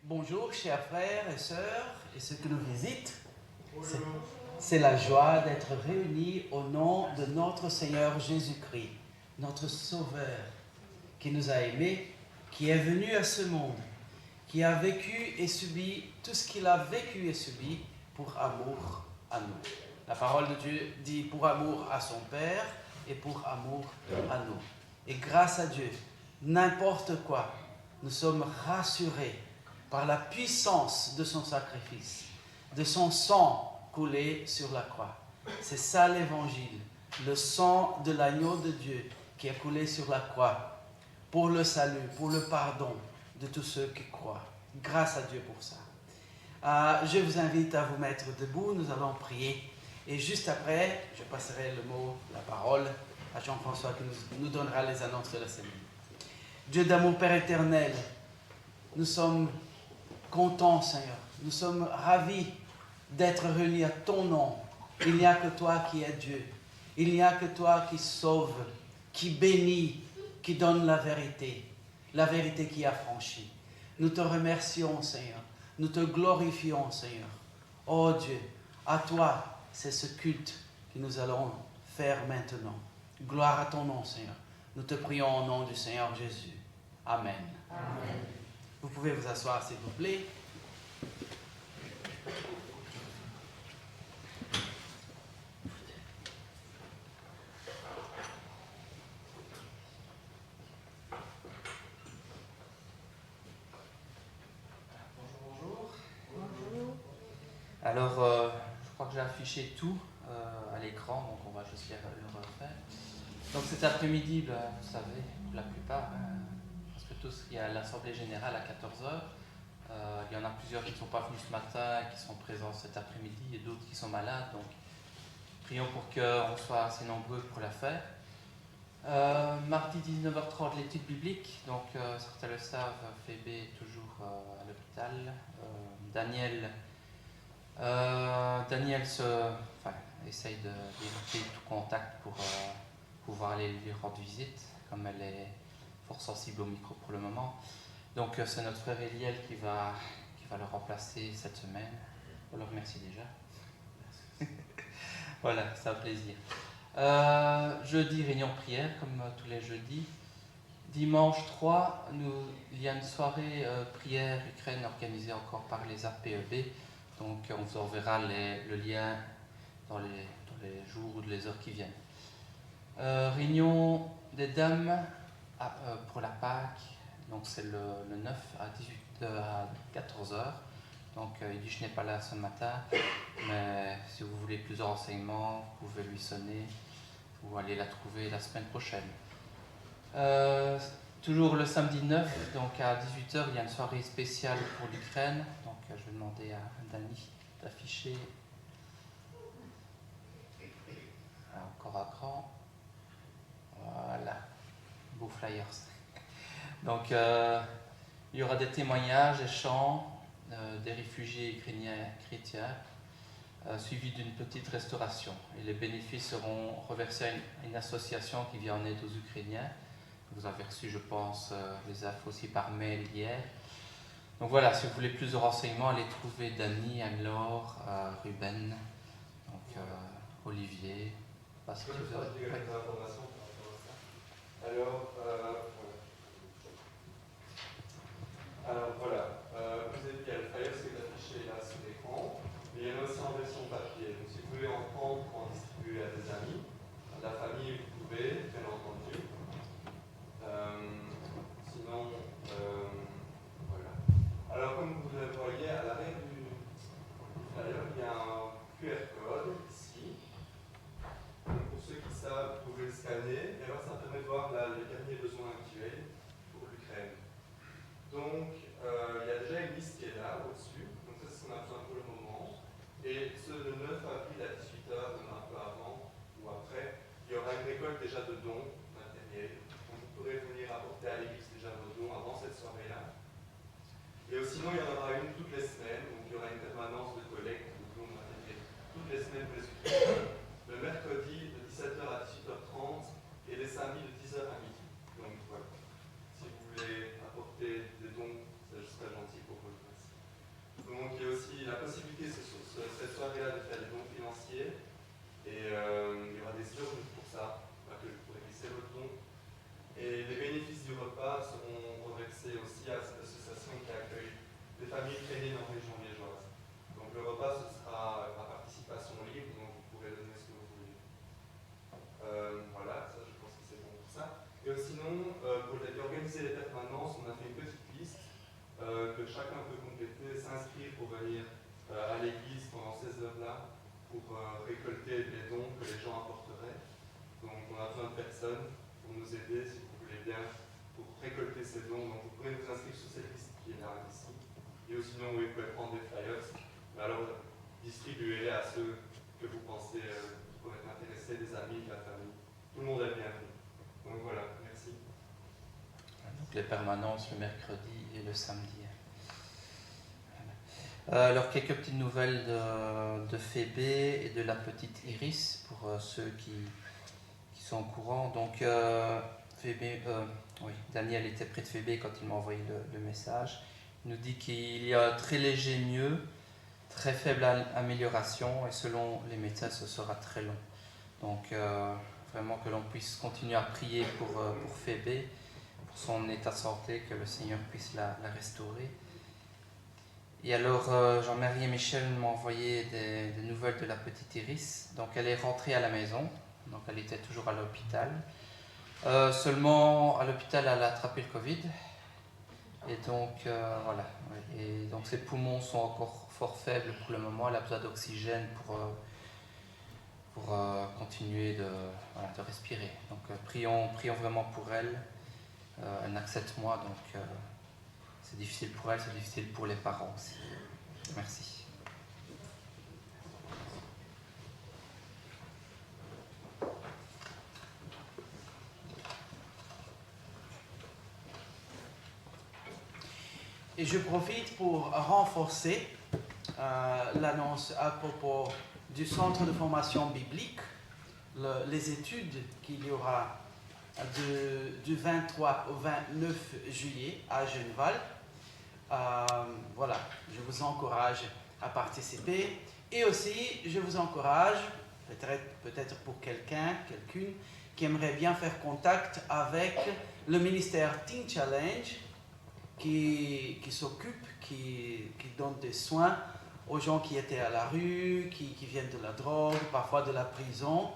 Bonjour chers frères et sœurs et ceux qui nous visitent. C'est la joie d'être réunis au nom de notre Seigneur Jésus-Christ, notre Sauveur, qui nous a aimés, qui est venu à ce monde, qui a vécu et subi tout ce qu'il a vécu et subi pour amour à nous. La parole de Dieu dit pour amour à son Père et pour amour à nous. Et grâce à Dieu, n'importe quoi, nous sommes rassurés par la puissance de son sacrifice, de son sang coulé sur la croix. C'est ça l'évangile, le sang de l'agneau de Dieu qui a coulé sur la croix pour le salut, pour le pardon de tous ceux qui croient. Grâce à Dieu pour ça. Je vous invite à vous mettre debout, nous allons prier. Et juste après, je passerai le mot, la parole à Jean-François qui nous donnera les annonces de la semaine. Dieu d'amour, Père éternel, nous sommes contents, Seigneur. Nous sommes ravis d'être réunis à ton nom. Il n'y a que toi qui es Dieu. Il n'y a que toi qui sauve, qui bénit, qui donne la vérité qui affranchit. Nous te remercions, Seigneur. Nous te glorifions, Seigneur. Oh Dieu, à toi, c'est ce culte que nous allons faire maintenant. Gloire à ton nom, Seigneur. Nous te prions au nom du Seigneur Jésus. Amen. Amen. Vous pouvez vous asseoir, s'il vous plaît. Alors, je crois que j'ai affiché tout à l'écran, donc on va juste le refaire. Donc cet après-midi, vous savez, pour la plupart, parce que tous, il y a l'Assemblée Générale à 14h. Il y en a plusieurs qui ne sont pas venus ce matin, qui sont présents cet après-midi, et d'autres qui sont malades. Donc, prions pour qu'on soit assez nombreux pour la faire. Mardi 19h30, l'étude biblique. Donc, certains le savent, Phébé est toujours à l'hôpital. Daniel essaye d'éviter tout contact pour pouvoir aller lui rendre visite, comme elle est fort sensible au micro pour le moment. Donc c'est notre frère Eliel qui va le remplacer cette semaine. On le remercie déjà. Voilà, c'est un plaisir. Jeudi, réunion prière, comme tous les jeudis. Dimanche 3, il y a une soirée prière Ukraine organisée encore par les APEB. Donc on vous enverra le lien dans les jours ou les heures qui viennent. Réunion des dames pour la Pâque, donc c'est le 9 à 14h. Donc je n'ai pas là ce matin, mais si vous voulez plus de renseignements, vous pouvez lui sonner ou aller la trouver la semaine prochaine. Toujours le samedi 9, donc à 18h, il y a une soirée spéciale pour l'Ukraine. Donc je vais demander à Dani d'afficher. Encore à grand. Voilà, beau flyers. Donc il y aura des témoignages et chants des réfugiés ukrainiens chrétiens, suivis d'une petite restauration. Et les bénéfices seront reversés à une association qui vient en aide aux Ukrainiens. Vous avez reçu, je pense, les infos aussi par mail hier. Donc voilà, si vous voulez plus de renseignements, allez trouver Dani, Anne-Laure, Ruben, donc Olivier. Parce que vous avez quelques informations par rapport à ça. Alors voilà, vous avez bien le flyer, c'est affiché là sur l'écran, mais il y en a aussi en version papier. Donc si vous voulez en prendre pour en distribuer à des amis, à la famille, vous pouvez, bien entendu. Sinon, voilà. Alors comme vous le voyez, à l'arrière du flyer, il y a un QR code ici. Donc, pour ceux qui savent, vous pouvez le scanner, et alors ça permet de voir les derniers besoins actuels pour l'Ukraine. Donc, il y a déjà une liste qui est là, au-dessus. Donc ça, c'est ce qu'on a besoin pour le moment. Et ce de 9 avril à 18h, un peu avant ou après, il y aura une récolte déjà de dons matériels. Donc vous pourrez venir apporter à l'église déjà vos dons avant cette soirée-là. Et sinon, il y en aura une toutes les semaines. Donc il y aura une permanence de collecte de dons matériels toutes les semaines pour les Ukrainiens. Le mercredi de 17h à 18h30 et les samedis de 10h à midi. Donc voilà. Si vous voulez apporter des dons personnes pour nous aider, si vous voulez bien, pour récolter ces dons. Donc vous pourrez vous inscrire sur cette liste qui est là, ici. Et sinon, oui, vous pouvez prendre des flyers, mais alors distribuez-les à ceux que vous pensez qui pourraient être intéressés, des amis, de la famille. Tout le monde est bienvenu. Donc voilà, merci. Donc les permanences le mercredi et le samedi. Alors quelques petites nouvelles de Phébé et de la petite Iris pour ceux qui sont au courant. Donc Phébé, oui, Daniel était près de Phébé quand il m'a envoyé le message. Il nous dit qu'il y a très léger mieux, très faible amélioration et selon les médecins ce sera très long. Donc vraiment que l'on puisse continuer à prier pour Phébé, pour son état de santé, que le Seigneur puisse la restaurer. Et alors, Jean-Marie et Michel m'ont envoyé des nouvelles de la petite Iris. Donc, elle est rentrée à la maison. Donc, elle était toujours à l'hôpital. Seulement, à l'hôpital, elle a attrapé le Covid. Et donc, voilà. Et donc, ses poumons sont encore fort faibles pour le moment. Elle a besoin d'oxygène pour continuer de respirer. Donc, prions vraiment pour elle. Elle n'a que 7 mois, donc... c'est difficile pour elle, c'est difficile pour les parents aussi. Merci. Et je profite pour renforcer l'annonce à propos du centre de formation biblique, les études qu'il y aura du 23 au 29 juillet à Genneval. Voilà, je vous encourage à participer et aussi je vous encourage, peut-être pour quelqu'une qui aimerait bien faire contact avec le ministère Teen Challenge qui s'occupe, qui donne des soins aux gens qui étaient à la rue, qui viennent de la drogue, parfois de la prison.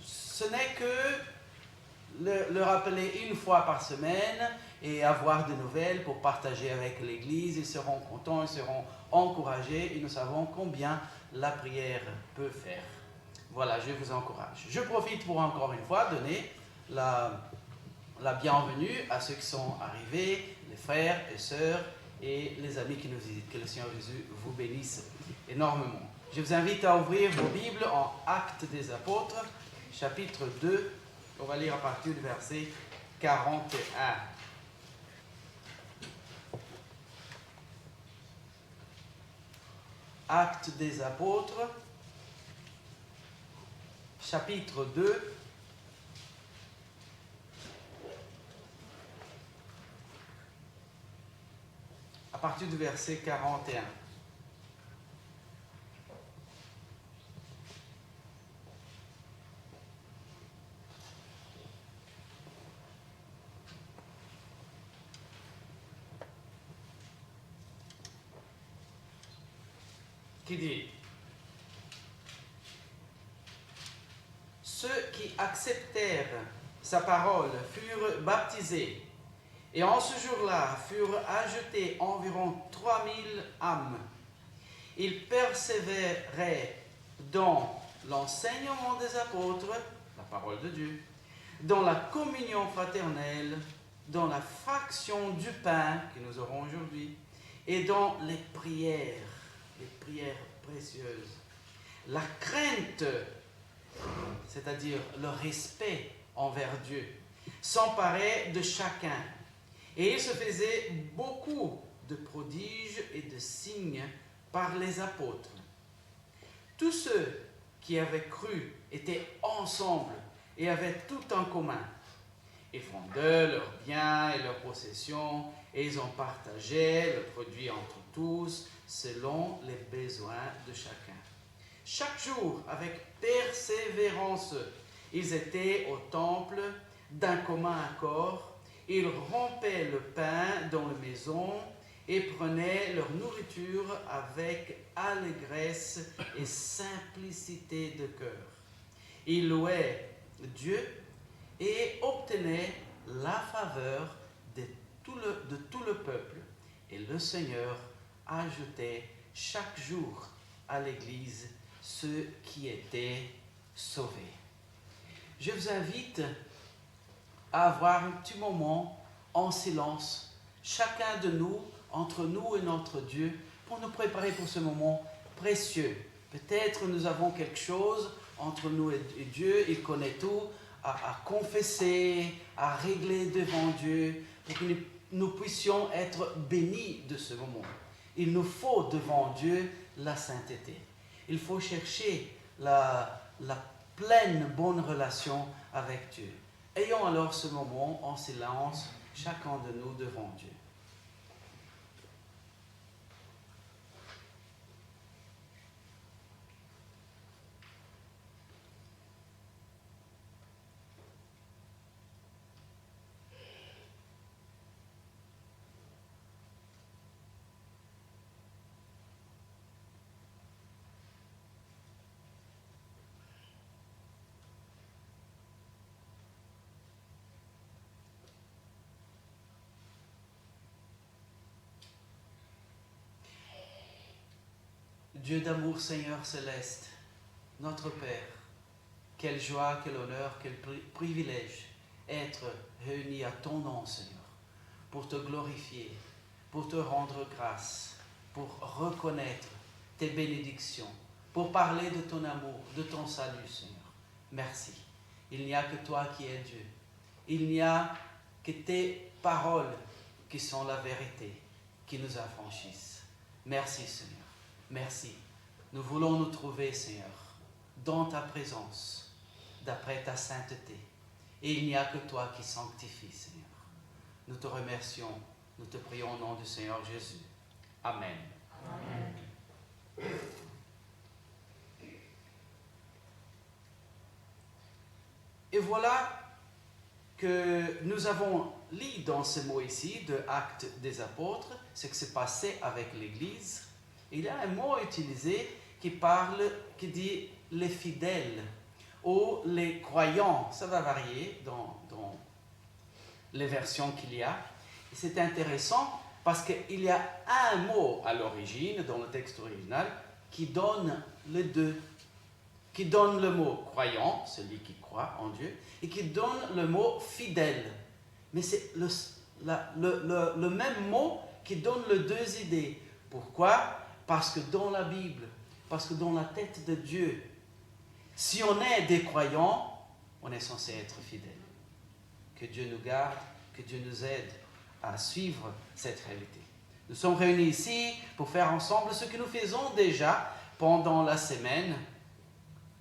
Ce n'est que le rappeler une fois par semaine et avoir des nouvelles pour partager avec l'Église. Ils seront contents, ils seront encouragés et nous savons combien la prière peut faire. Voilà, je vous encourage. Je profite pour encore une fois donner la bienvenue à ceux qui sont arrivés, les frères et sœurs et les amis qui nous visitent. Que le Seigneur Jésus vous bénisse énormément. Je vous invite à ouvrir vos Bibles en Actes des Apôtres, chapitre 2. On va lire à partir du verset 41. Actes des Apôtres, chapitre 2, à partir du verset 41. Qui dit: ceux qui acceptèrent sa parole furent baptisés, et en ce jour-là furent ajoutées environ 3000 âmes. Ils persévéraient dans l'enseignement des apôtres, la parole de Dieu, dans la communion fraternelle, dans la fraction du pain que nous aurons aujourd'hui, et dans les prières précieuses. La crainte, c'est-à-dire le respect envers Dieu, s'emparait de chacun. Et il se faisait beaucoup de prodiges et de signes par les apôtres. Tous ceux qui avaient cru étaient ensemble et avaient tout en commun. Ils vendaient leurs biens et leurs possessions et ils en partageaient le produit entre tous selon les besoins de chacun. Chaque jour, avec persévérance, ils étaient au temple d'un commun accord. Ils rompaient le pain dans les maisons et prenaient leur nourriture avec allégresse et simplicité de cœur. Ils louaient Dieu et obtenaient la faveur de tout le peuple. Et le Seigneur ajoutait chaque jour à l'Église ceux qui étaient sauvés. je vous invite à avoir un petit moment en silence, chacun de nous, entre nous et notre Dieu, pour nous préparer pour ce moment précieux. Peut-être nous avons quelque chose entre nous et Dieu, il connaît tout, à confesser, à régler devant Dieu, pour que nous puissions être bénis de ce moment. Il nous faut devant Dieu la sainteté. Il faut chercher la pleine bonne relation avec Dieu. Ayons alors ce moment en silence, chacun de nous devant Dieu. Dieu d'amour, Seigneur céleste, notre Père, quelle joie, quel honneur, quel privilège être réunis à ton nom, Seigneur, pour te glorifier, pour te rendre grâce, pour reconnaître tes bénédictions, pour parler de ton amour, de ton salut, Seigneur. Merci. Il n'y a que toi qui es Dieu. Il n'y a que tes paroles qui sont la vérité, qui nous affranchissent. Merci, Seigneur. Merci. Nous voulons nous trouver, Seigneur, dans ta présence, d'après ta sainteté. Et il n'y a que toi qui sanctifies, Seigneur. Nous te remercions, nous te prions au nom du Seigneur Jésus. Amen. Amen. Et voilà que nous avons lu dans ce mot ici, de Actes des Apôtres, ce qui s'est passé avec l'Église. Il y a un mot utilisé qui dit les fidèles ou les croyants. Ça va varier dans les versions qu'il y a. Et c'est intéressant parce qu'il y a un mot à l'origine, dans le texte original, qui donne les deux. Qui donne le mot croyant, celui qui croit en Dieu, et qui donne le mot fidèle. Mais c'est le même mot qui donne les deux idées. Pourquoi ? Parce que dans la Bible, parce que dans la tête de Dieu, si on est des croyants, on est censé être fidèle. Que Dieu nous garde, que Dieu nous aide à suivre cette réalité. Nous sommes réunis ici pour faire ensemble ce que nous faisons déjà pendant la semaine,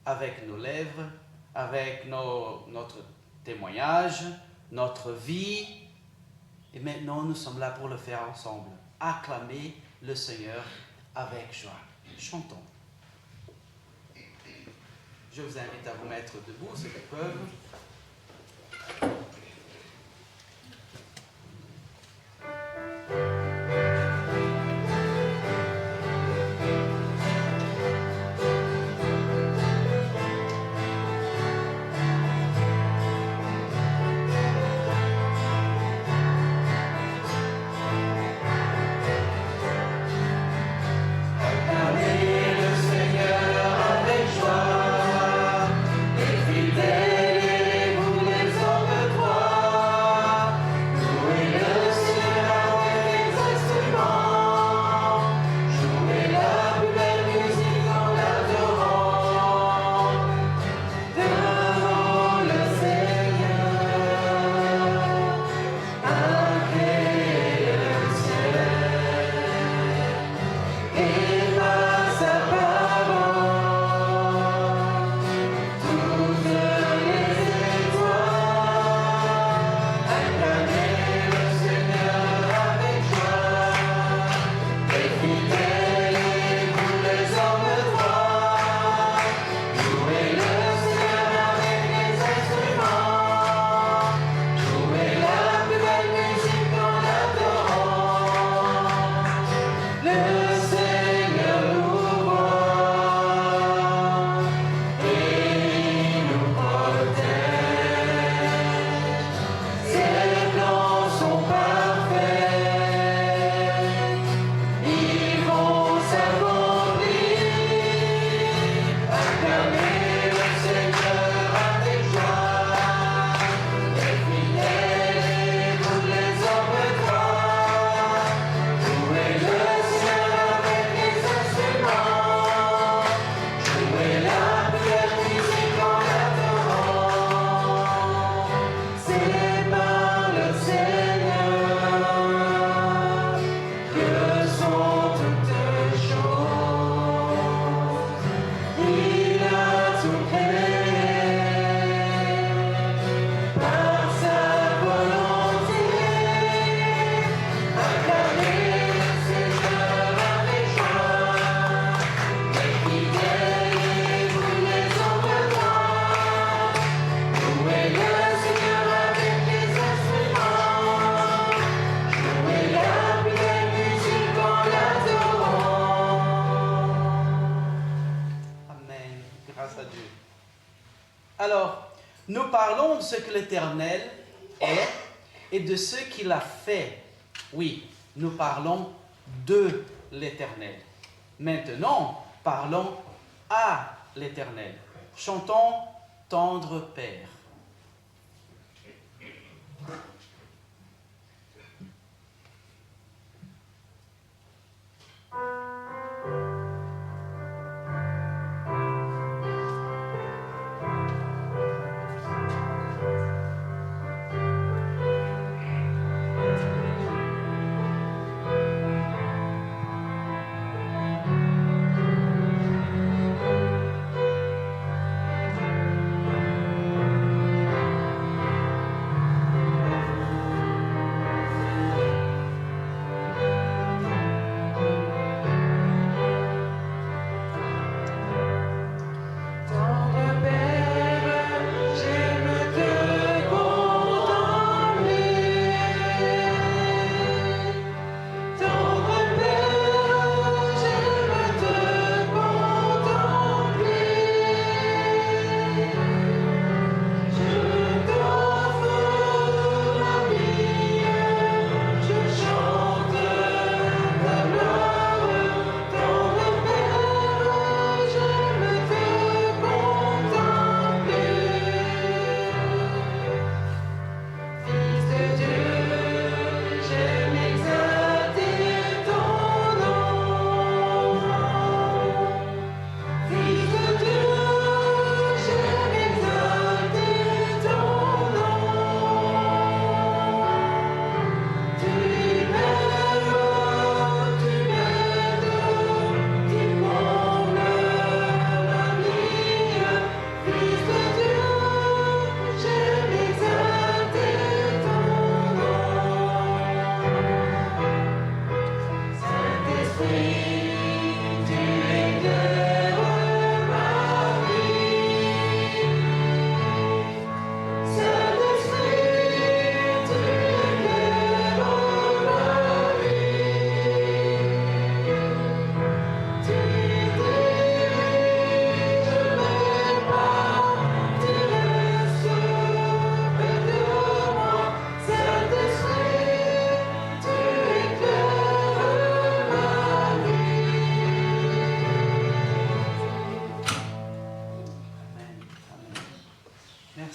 avec nos lèvres, avec notre témoignage, notre vie. Et maintenant, nous sommes là pour le faire ensemble. Acclamer le Seigneur avec joie. Chantons. Je vous invite à vous mettre debout, ceux qui peuvent. Fidèle Nous parlons de ce que l'Éternel est et de ce qu'il a fait. Oui, nous parlons de l'Éternel. Maintenant, parlons à l'Éternel. Chantons Tendre Père.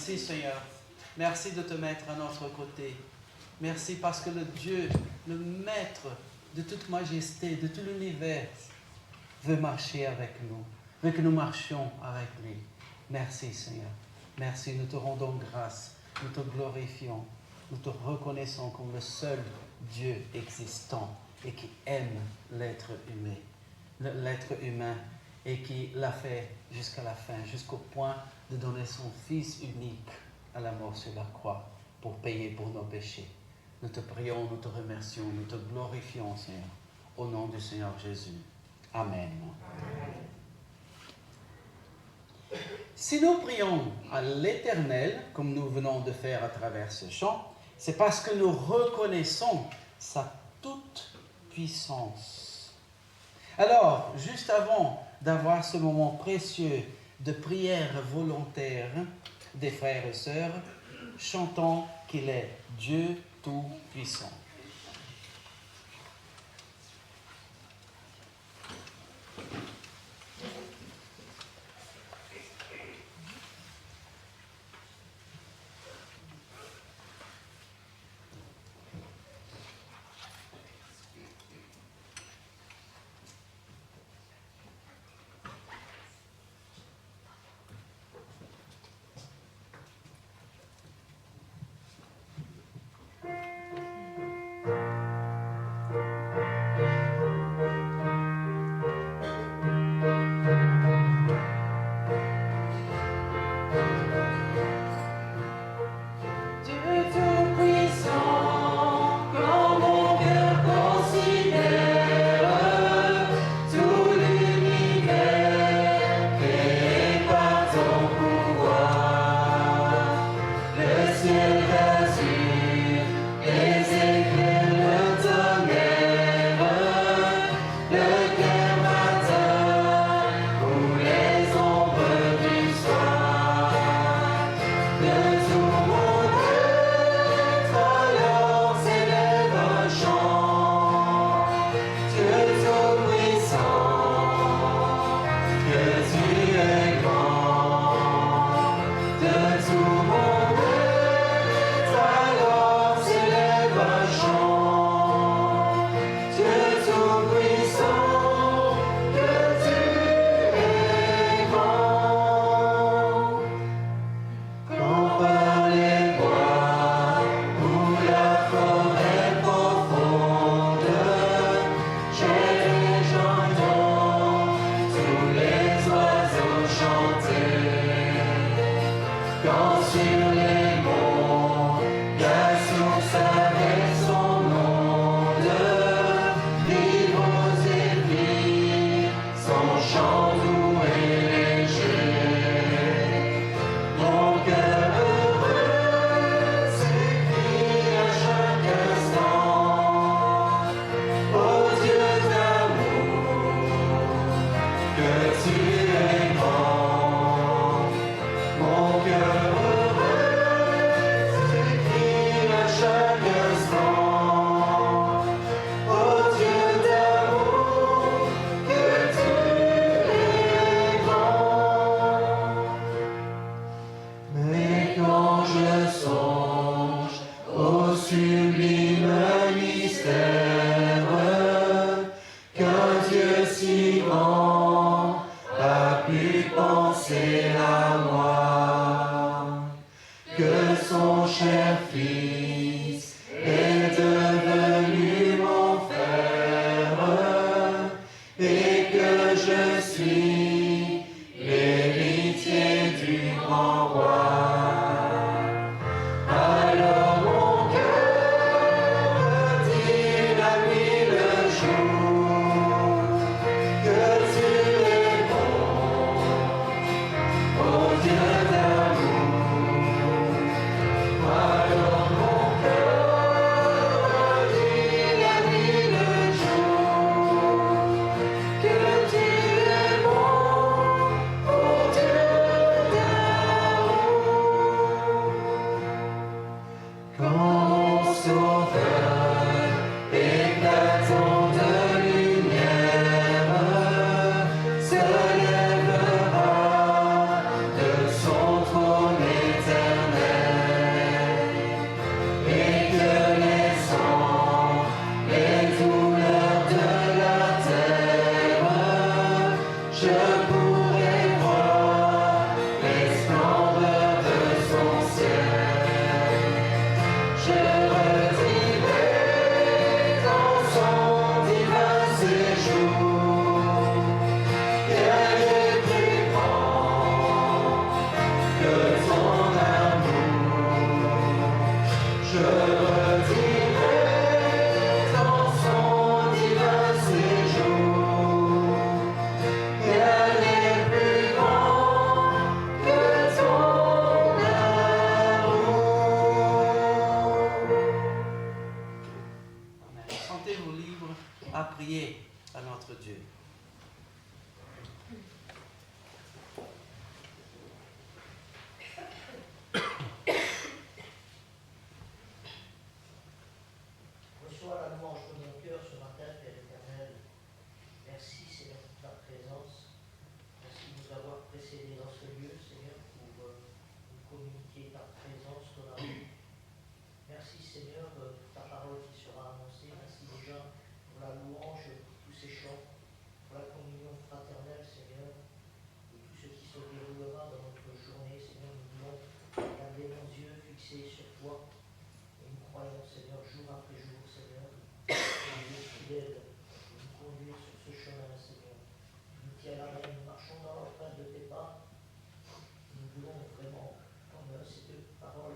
Merci Seigneur. Merci de te mettre à notre côté. Merci parce que le Dieu, le Maître de toute majesté, de tout l'univers, veut marcher avec nous, veut que nous marchions avec lui. Merci Seigneur. Merci, nous te rendons grâce, nous te glorifions, nous te reconnaissons comme le seul Dieu existant et qui aime l'être humain et qui l'a fait jusqu'à la fin, jusqu'au point de donner son Fils unique à la mort sur la croix pour payer pour nos péchés. Nous te prions, nous te remercions, nous te glorifions, Seigneur, au nom du Seigneur Jésus. Amen. Si nous prions à l'Éternel, comme nous venons de faire à travers ce chant, c'est parce que nous reconnaissons sa toute puissance. Alors, juste avant d'avoir ce moment précieux de prière volontaire des frères et sœurs, chantons qu'il est Dieu Tout-Puissant.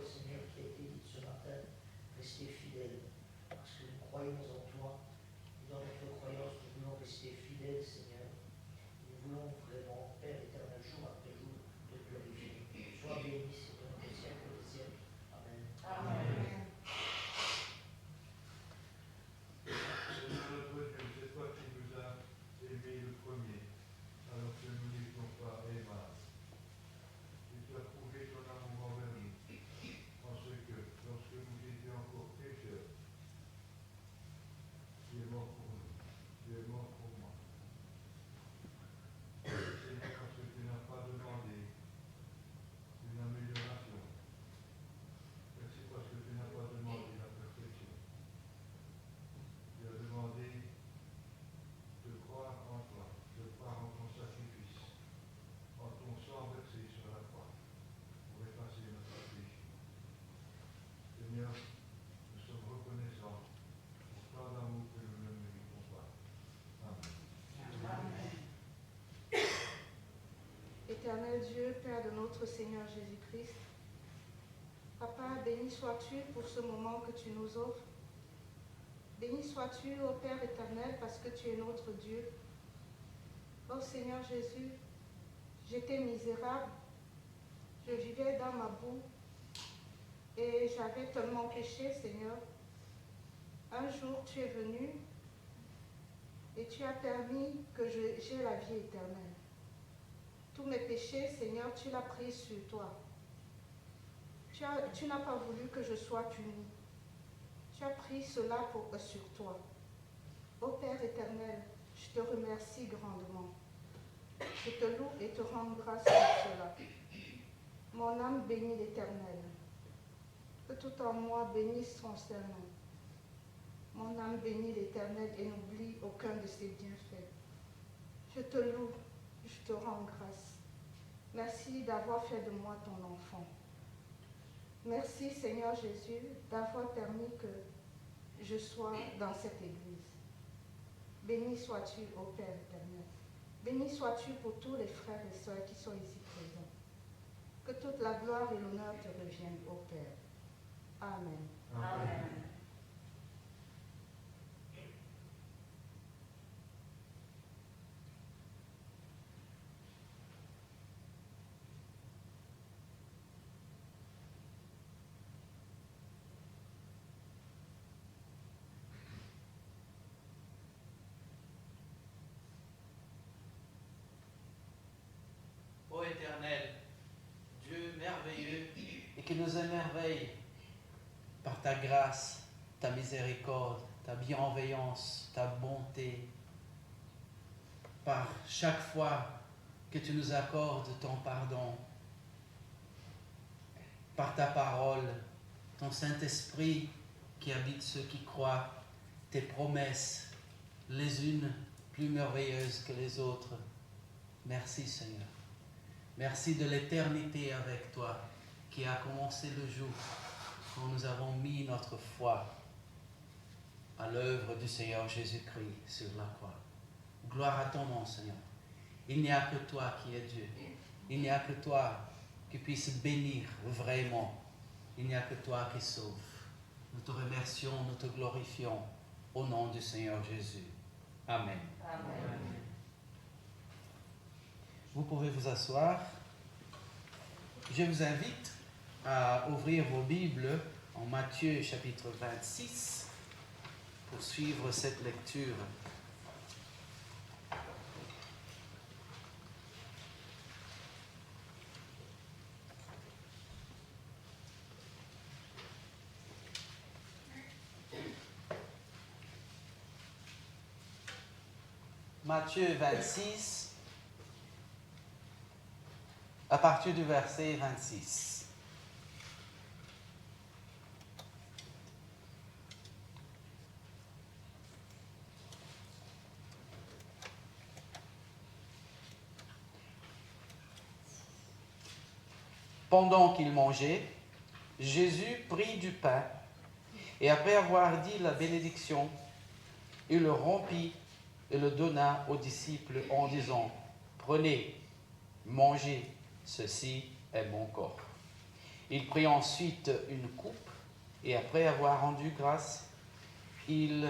Seigneur, qui a été dit ce matin, restez fidèles. éternel Dieu, Père de notre Seigneur Jésus-Christ, Papa, béni sois-tu pour ce moment que tu nous offres. Béni sois-tu, ô Père éternel, parce que tu es notre Dieu. Ô Seigneur Jésus, j'étais misérable, je vivais dans ma boue et j'avais tellement péché, Seigneur. Un jour, tu es venu et tu as permis que j'aie la vie éternelle. Tous mes péchés, Seigneur, tu l'as pris sur toi. Tu n'as pas voulu que je sois puni. Tu as pris cela sur toi. Ô Père éternel, je te remercie grandement. Je te loue et te rends grâce pour cela. Mon âme bénit l'Éternel. Que tout en moi bénisse son saint nom. Mon âme bénit l'Éternel et n'oublie aucun de ses bienfaits. Je te loue, je te rends grâce. Merci d'avoir fait de moi ton enfant. Merci Seigneur Jésus d'avoir permis que je sois dans cette église. Béni sois-tu, ô Père éternel. Béni sois-tu pour tous les frères et sœurs qui sont ici présents. Que toute la gloire et l'honneur te reviennent, ô Père. Amen. Amen. Ô Éternel, Dieu merveilleux et qui nous émerveille par ta grâce, ta miséricorde, ta bienveillance, ta bonté, par chaque fois que tu nous accordes ton pardon, par ta parole, ton Saint-Esprit qui habite ceux qui croient, tes promesses, les unes plus merveilleuses que les autres. Merci Seigneur. Merci de l'éternité avec toi qui a commencé le jour quand nous avons mis notre foi à l'œuvre du Seigneur Jésus-Christ sur la croix. Gloire à ton nom, Seigneur. Il n'y a que toi qui es Dieu. Il n'y a que toi qui puisse bénir vraiment. Il n'y a que toi qui sauve. Nous te remercions, nous te glorifions au nom du Seigneur Jésus. Amen. Amen. Vous pouvez vous asseoir. Je vous invite à ouvrir vos Bibles en Matthieu chapitre 26 pour suivre cette lecture. Matthieu 26, à partir du verset 26. Pendant qu'il mangeait, Jésus prit du pain et après avoir dit la bénédiction, il le rompit et le donna aux disciples en disant, « Prenez, mangez, ceci est mon corps. » Il prit ensuite une coupe et après avoir rendu grâce, il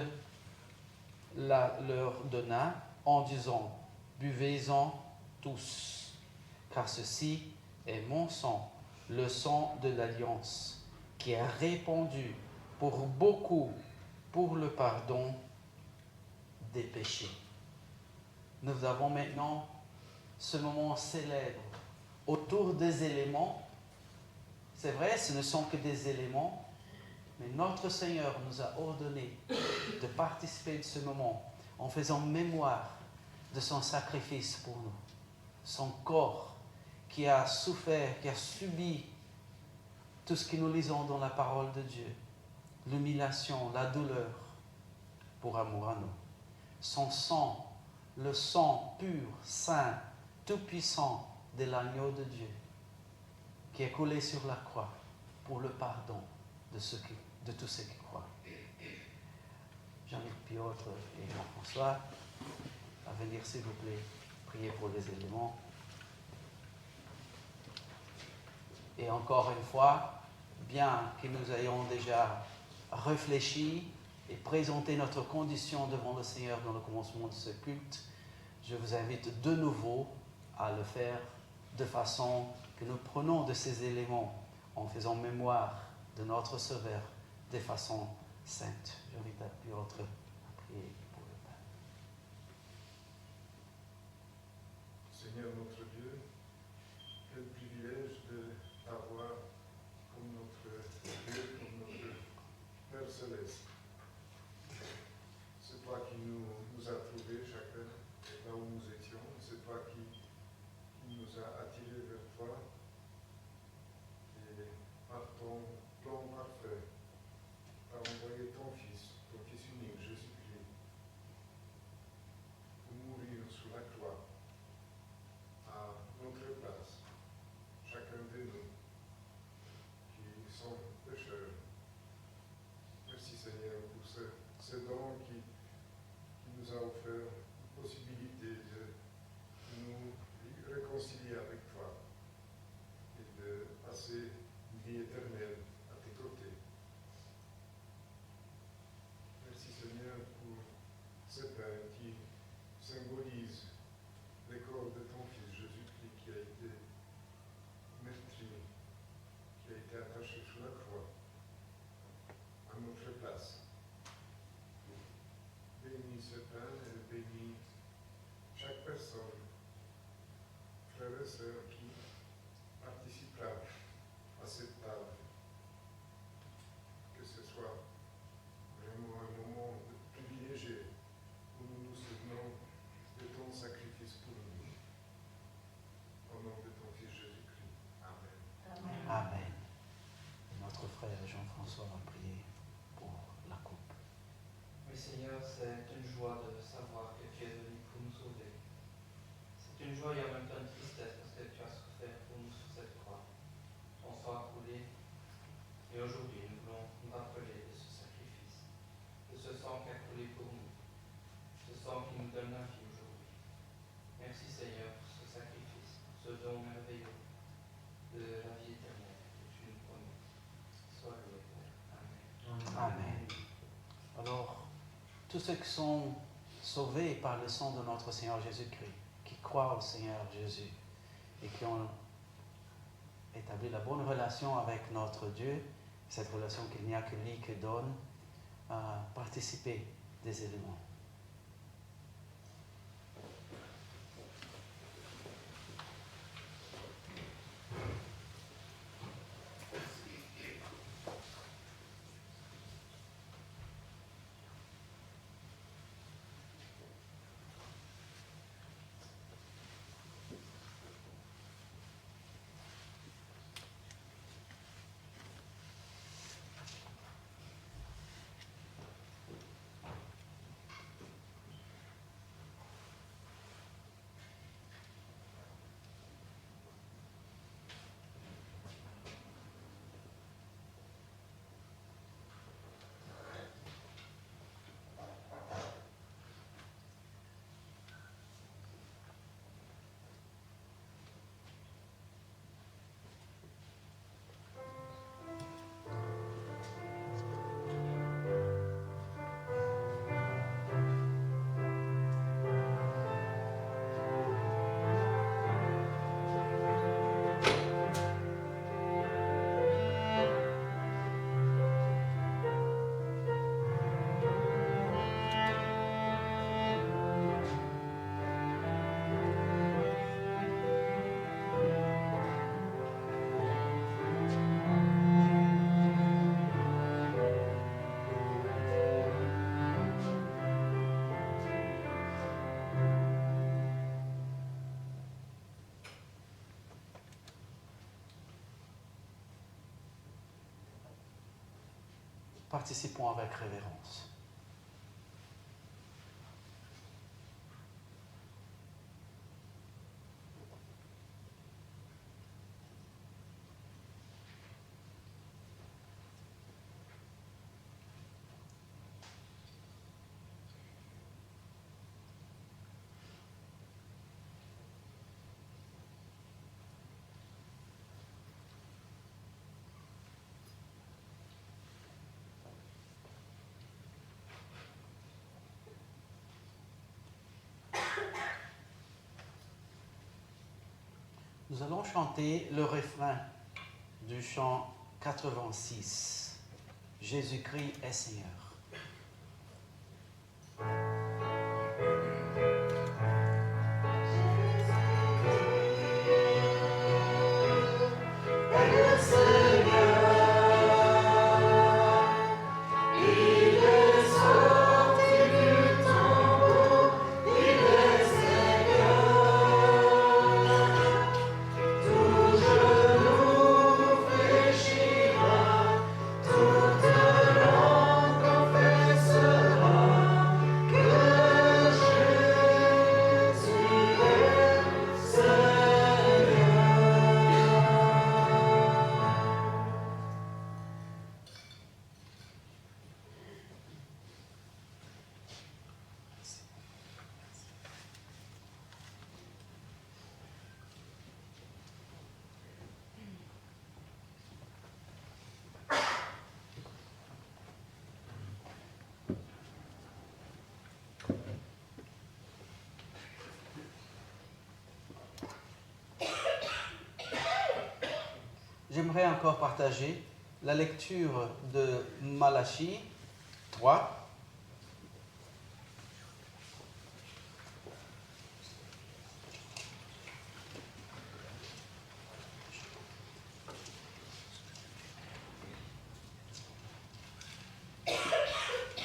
la leur donna en disant, « Buvez-en tous, car ceci est mon sang, le sang de l'alliance, qui est répandu pour beaucoup pour le pardon des péchés. » Nous avons maintenant ce moment célèbre autour des éléments. C'est vrai, ce ne sont que des éléments, mais notre Seigneur nous a ordonné de participer de ce moment en faisant mémoire de son sacrifice pour nous, son corps qui a souffert, qui a subi tout ce que nous lisons dans la parole de Dieu, l'humiliation, la douleur, pour amour à nous. Son sang, le sang pur, saint, tout-puissant de l'agneau de Dieu, qui est coulé sur la croix pour le pardon de tous ceux qui croient. J'invite Piotr et Jean-François à venir, s'il vous plaît, prier pour les éléments. Et encore une fois, bien que nous ayons déjà réfléchi et présenté notre condition devant le Seigneur dans le commencement de ce culte, je vous invite de nouveau à le faire de façon que nous prenons de ces éléments en faisant mémoire de notre Sauveur de façon sainte. J'invite à prier pour le Père. Seigneur notre Dieu, quel privilège de t'avoir comme notre Dieu, comme notre Père céleste. C'est toi qui nous as trouvés chacun là où nous étions, c'est toi qui nous a attirés vers toi et par ton plan parfait, tu as envoyé ton Fils unique, Jésus-Christ, pour mourir sous la croix à notre place, chacun de nous qui sommes pécheurs. Merci Seigneur pour ce don qui nous a offert la possibilité de nous réconcilier avec toi et de passer une vie éternelle à tes côtés. Merci Seigneur pour ce pain qui symbolise le corps de ton Fils Jésus-Christ qui a été meurtri, qui a été attaché sur la croix à notre place. Bénis ce pain et bénis chaque personne, frères et sœurs, qui participera à cette table. Que ce soit vraiment un moment privilégié où nous nous souvenons de ton sacrifice pour nous. Au nom de ton Fils Jésus-Christ. Amen. Amen. Notre frère Jean-François va prier pour la coupe. Oui Seigneur, c'est une joie de savoir que tu es venu pour nous sauver. C'est une joie et en même temps une tristesse parce que tu as souffert pour nous sur cette croix. Ton sang a coulé et aujourd'hui nous voulons nous rappeler de ce sacrifice, de ce sang qui a coulé pour nous, ce sang qui nous donne la vie aujourd'hui. Merci Seigneur pour ce sacrifice, pour ce don merveilleux de la vie éternelle que tu nous promets. Sois loué Père. Amen. Amen. Alors, tous ceux qui sont sauvés par le sang de notre Seigneur Jésus-Christ, qui croient au Seigneur Jésus et qui ont établi la bonne relation avec notre Dieu, cette relation qu'il n'y a que lui qui donne, participer des éléments. Participons avec révérence. nous allons chanter le refrain du chant 86. Jésus-Christ est Seigneur. J'aimerais encore partager la lecture de Malachie 3.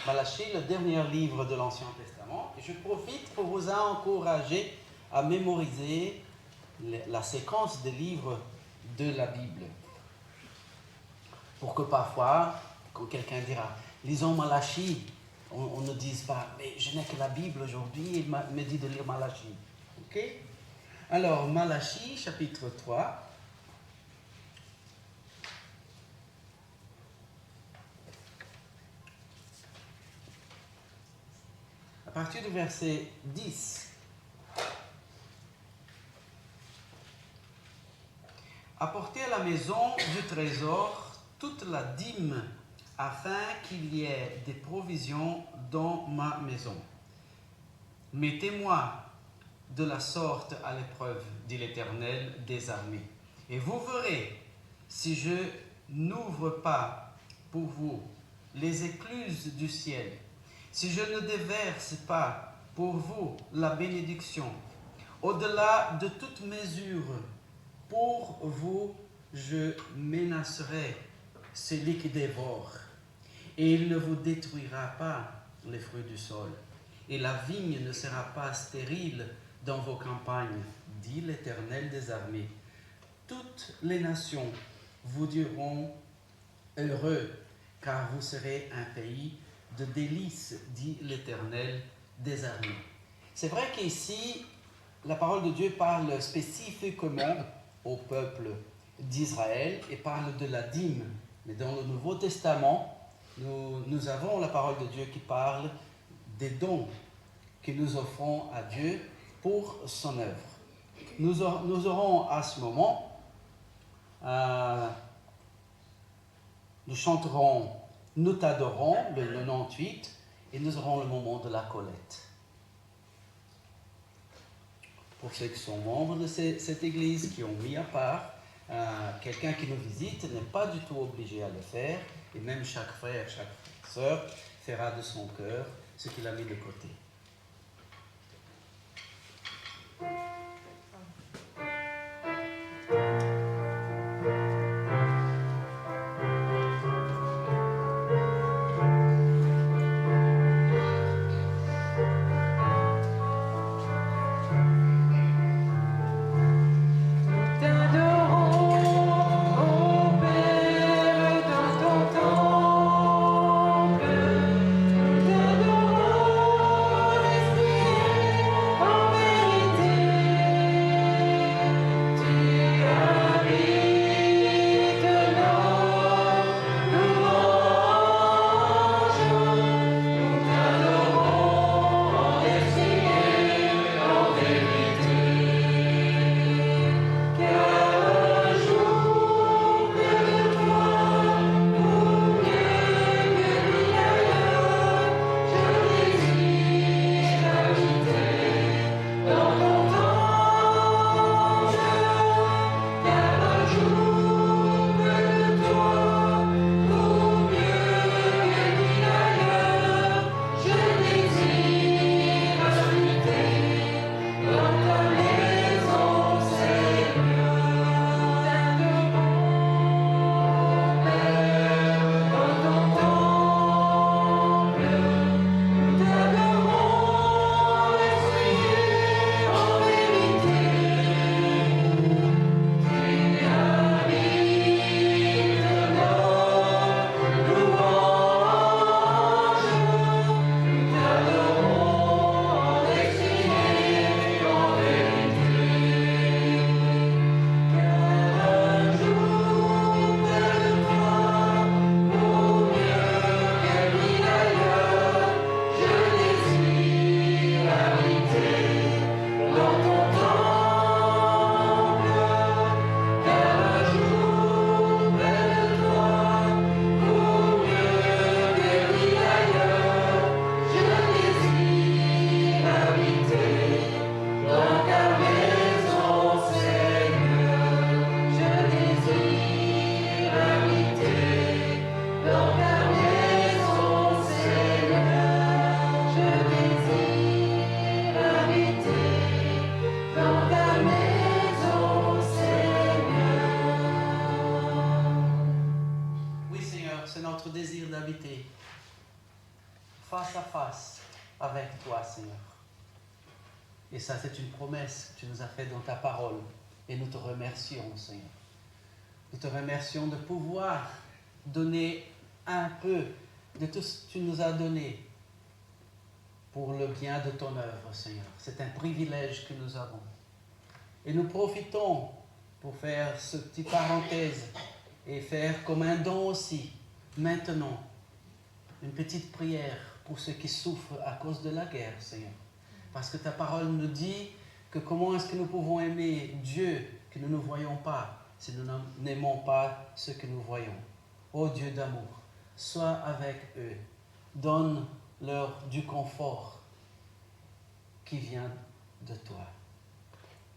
Malachie, le dernier livre de l'Ancien Testament. Et je profite pour vous encourager à mémoriser la séquence des livres de la Bible. Pour que parfois, quand quelqu'un dira, lisons Malachie, on ne dise pas, mais je n'ai que la Bible aujourd'hui, il me dit de lire Malachie. Ok? Alors, Malachie, chapitre 3. À partir du verset 10. Apportez à la maison du trésor toute la dîme, afin qu'il y ait des provisions dans ma maison. Mettez-moi de la sorte à l'épreuve, dit l'Éternel des armées. Et vous verrez, si je n'ouvre pas pour vous les écluses du ciel, si je ne déverse pas pour vous la bénédiction, au-delà de toute mesure, pour vous, je menacerai celui qui dévore, et il ne vous détruira pas les fruits du sol, et la vigne ne sera pas stérile dans vos campagnes, dit l'Éternel des armées. Toutes les nations vous diront heureux, car vous serez un pays de délices, dit l'Éternel des armées. C'est vrai qu'ici, la parole de Dieu parle spécifiquement au peuple d'Israël et parle de la dîme. Mais dans le Nouveau Testament, nous avons la parole de Dieu qui parle des dons que nous offrons à Dieu pour son œuvre. Nous aurons à ce moment, nous chanterons « Nous t'adorons » le 98 et nous aurons le moment de la collette. Pour ceux qui sont membres de cette église, qui ont mis à part, quelqu'un qui nous visite n'est pas du tout obligé à le faire, et même chaque frère, chaque sœur fera de son cœur ce qu'il a mis de côté. Thank you. c'est notre désir d'habiter face à face avec toi, Seigneur. Et ça, c'est une promesse que tu nous as faite dans ta parole. Et nous te remercions, Seigneur. Nous te remercions de pouvoir donner un peu de tout ce que tu nous as donné pour le bien de ton œuvre, Seigneur. C'est un privilège que nous avons. Et nous profitons pour faire ce petit parenthèse et faire comme un don aussi, maintenant, une petite prière pour ceux qui souffrent à cause de la guerre, Seigneur. Parce que ta parole nous dit que comment est-ce que nous pouvons aimer Dieu que nous ne voyons pas si nous n'aimons pas ce que nous voyons. Ô Dieu d'amour, sois avec eux. Donne-leur du confort qui vient de toi.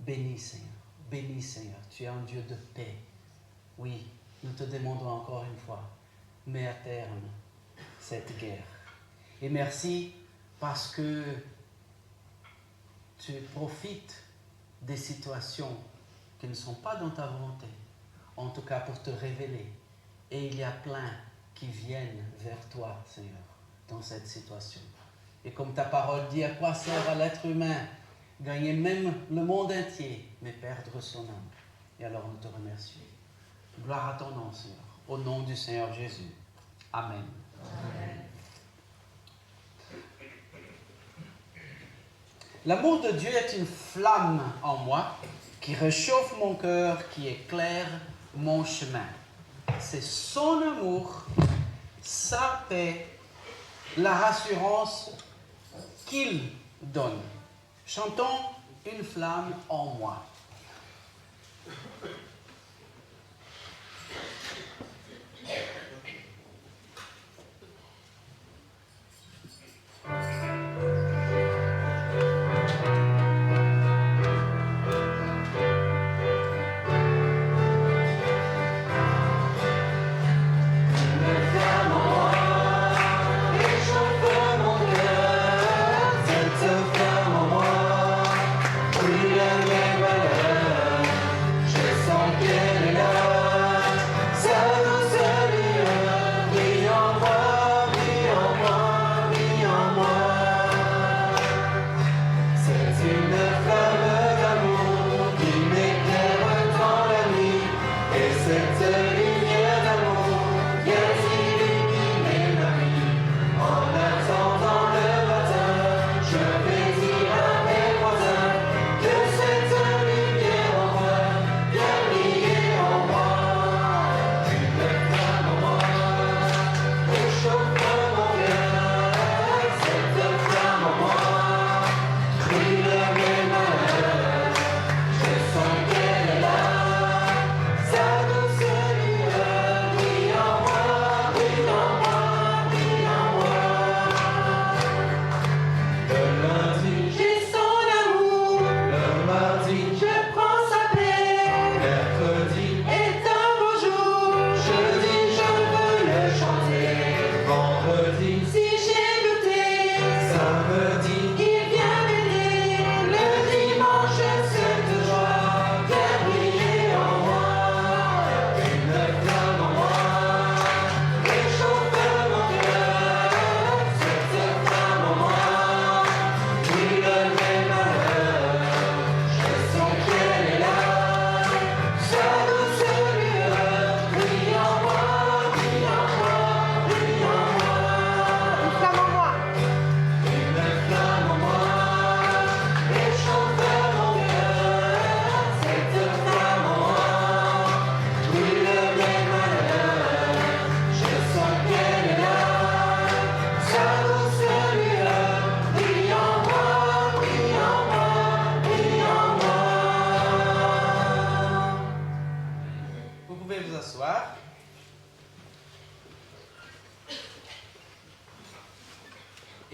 Bénis Seigneur, bénis Seigneur. Tu es un Dieu de paix. Oui, nous te demandons encore une fois, mets à terme cette guerre. Et merci parce que tu profites des situations qui ne sont pas dans ta volonté, en tout cas pour te révéler. Et il y a plein qui viennent vers toi, Seigneur, dans cette situation. Et comme ta parole dit, à quoi sert à l'être humain gagner même le monde entier, mais perdre son âme? Et alors nous te remercions. Gloire à ton nom, Seigneur, au nom du Seigneur Jésus. Amen. Amen. L'amour de Dieu est une flamme en moi qui réchauffe mon cœur, qui éclaire mon chemin. C'est son amour, sa paix, la rassurance qu'il donne. Chantons une flamme en moi.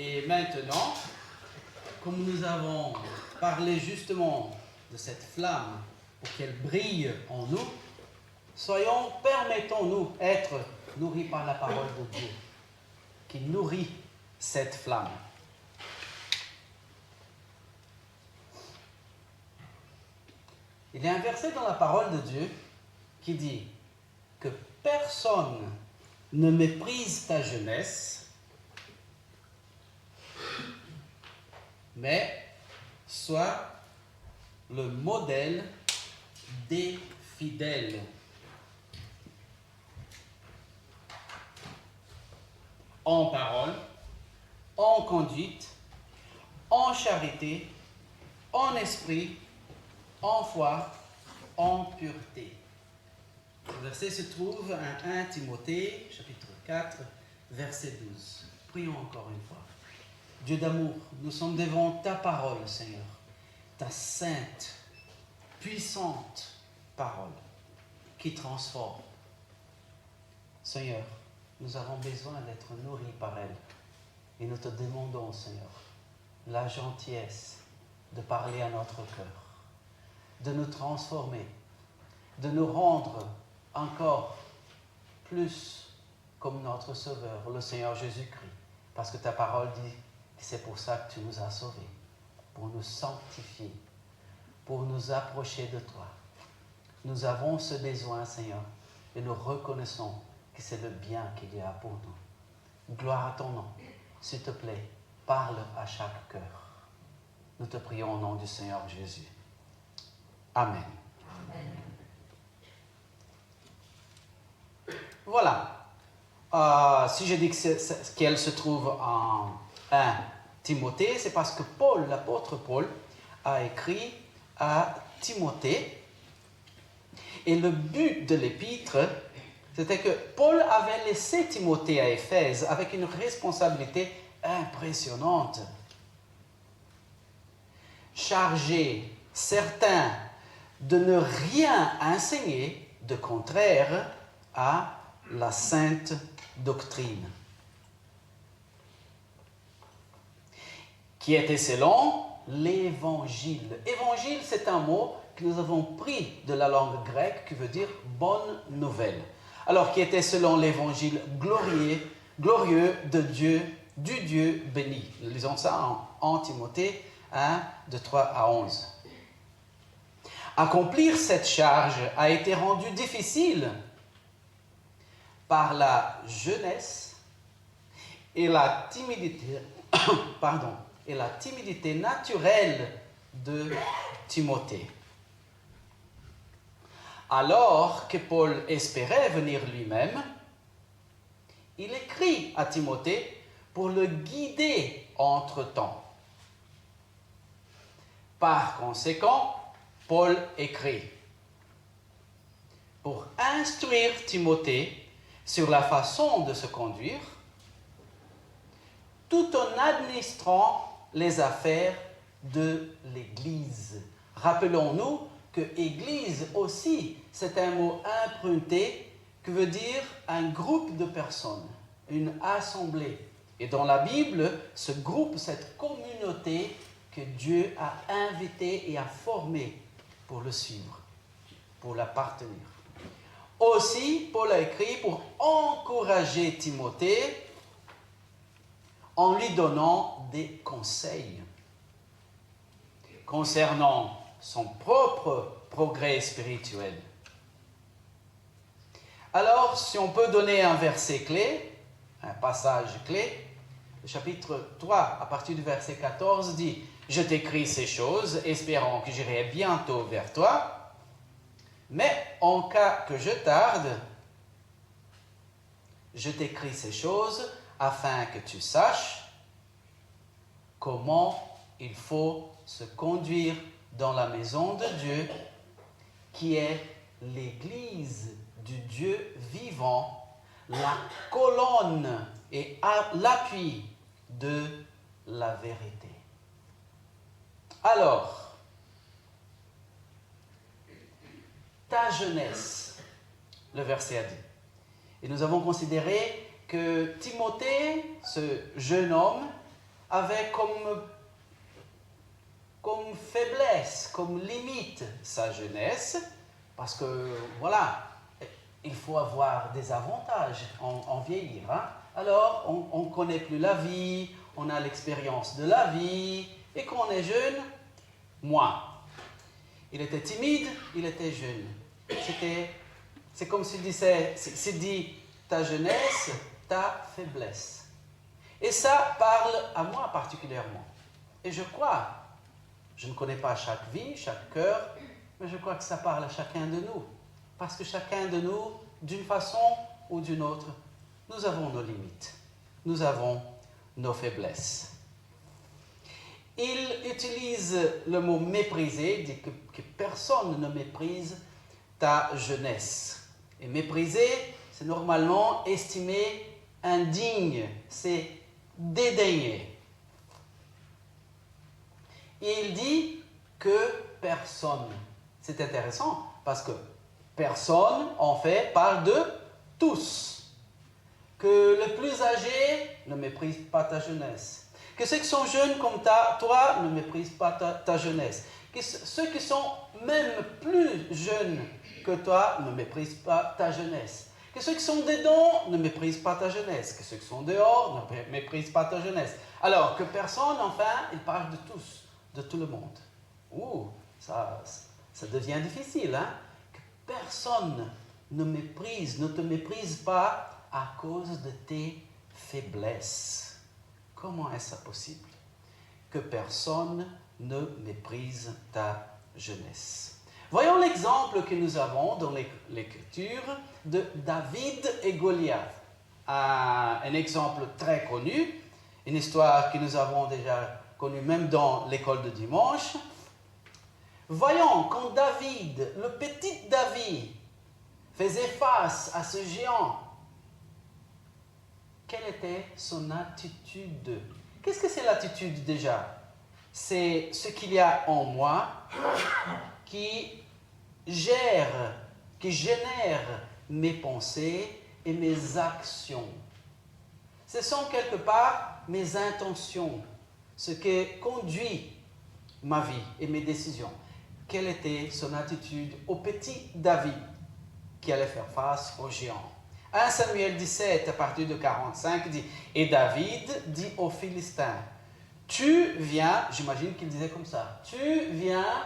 Et maintenant, comme nous avons parlé justement de cette flamme pour qu'elle brille en nous, permettons-nous être nourris par la parole de Dieu, qui nourrit cette flamme. Il y a un verset dans la parole de Dieu qui dit que personne ne méprise ta jeunesse, mais sois le modèle des fidèles. En parole, en conduite, en charité, en esprit, en foi, en pureté. Le verset se trouve à 1 Timothée, chapitre 4, verset 12. Prions encore une fois. Dieu d'amour, nous sommes devant ta parole, Seigneur, ta sainte, puissante parole qui transforme. Seigneur, nous avons besoin d'être nourris par elle. Et nous te demandons, Seigneur, la gentillesse de parler à notre cœur, de nous transformer, de nous rendre encore plus comme notre Sauveur, le Seigneur Jésus-Christ. Parce que ta parole dit que c'est pour ça que tu nous as sauvés, pour nous sanctifier, pour nous approcher de toi. Nous avons ce besoin, Seigneur, et nous reconnaissons que c'est le bien qu'il y a pour nous. Gloire à ton nom. S'il te plaît, parle à chaque cœur. Nous te prions au nom du Seigneur Jésus. Amen. Voilà. Si je dis qu'elle se trouve en 1 Timothée, c'est parce que Paul, l'apôtre Paul, a écrit à Timothée. Et le but de l'épître, c'était que Paul avait laissé Timothée à Éphèse avec une responsabilité impressionnante. Chargé, certain, de ne rien enseigner de contraire à la sainte doctrine, qui était selon l'évangile. Évangile, c'est un mot que nous avons pris de la langue grecque qui veut dire bonne nouvelle. Alors, qui était selon l'évangile glorieux de Dieu, du Dieu béni. Nous lisons ça en Timothée 1, de 3 à 11. Accomplir cette charge a été rendu difficile par la jeunesse et la timidité, et la timidité naturelle de Timothée. Alors que Paul espérait venir lui-même, il écrit à Timothée pour le guider entre-temps. Par conséquent, Paul écrit pour instruire Timothée sur la façon de se conduire, tout en administrant les affaires de l'Église. Rappelons-nous que Église aussi, c'est un mot emprunté qui veut dire un groupe de personnes, une assemblée. Et dans la Bible, ce groupe, cette communauté que Dieu a invitée et a formée pour le suivre, pour l'appartenir. Aussi, Paul a écrit pour encourager Timothée en lui donnant des conseils concernant son propre progrès spirituel. Alors, si on peut donner un verset clé, un passage clé, le chapitre 3, à partir du verset 14, dit « Je t'écris ces choses, espérant que j'irai bientôt vers toi, mais en cas que je tarde, je t'écris ces choses afin que tu saches comment il faut se conduire dans la maison de Dieu, qui est l'Église du Dieu vivant, la colonne et l'appui de la vérité. » Alors, ta jeunesse, le verset a dit. Et nous avons considéré que Timothée, ce jeune homme, avait comme faiblesse, comme limite sa jeunesse, parce que, voilà, il faut avoir des avantages en vieillir. Hein? Alors, on ne connaît plus la vie, on a l'expérience de la vie, et quand on est jeune, moins. Il était timide, il était jeune. C'est comme s'il dit, ta jeunesse, ta faiblesse. Et ça parle à moi particulièrement. Et je crois, je ne connais pas chaque vie, chaque cœur, mais je crois que ça parle à chacun de nous. Parce que chacun de nous, d'une façon ou d'une autre, nous avons nos limites. Nous avons nos faiblesses. Il utilise le mot mépriser, il dit que personne ne méprise ta jeunesse. Et mépriser, c'est normalement estimer indigne, c'est dédaigner. Et il dit que personne. C'est intéressant parce que personne, en fait, parle de tous. Que le plus âgé ne méprise pas ta jeunesse. Que ceux qui sont jeunes comme toi ne méprisent pas ta jeunesse. Que ceux qui sont même plus jeunes que toi ne méprisent pas ta jeunesse. Que ceux qui sont dedans ne méprisent pas ta jeunesse. Que ceux qui sont dehors ne méprisent pas ta jeunesse. Alors que personne, enfin, il parle de tous, de tout le monde. Ouh, ça devient difficile, hein? Que personne ne te méprise pas à cause de tes faiblesses. Comment est-ce possible? Que personne ne méprise ta jeunesse. Voyons l'exemple que nous avons dans l'écriture de David et Goliath. Un exemple très connu, une histoire que nous avons déjà connue même dans l'école de dimanche. Voyons, quand David, le petit David, faisait face à ce géant, quelle était son attitude? Qu'est-ce que c'est l'attitude déjà? C'est ce qu'il y a en moi qui génère mes pensées et mes actions. Ce sont quelque part mes intentions, ce qui conduit ma vie et mes décisions. Quelle était son attitude au petit David qui allait faire face au géant? 1 Samuel 17, à partir de 45, dit « Et David dit aux Philistins, tu viens, j'imagine qu'il disait comme ça, tu viens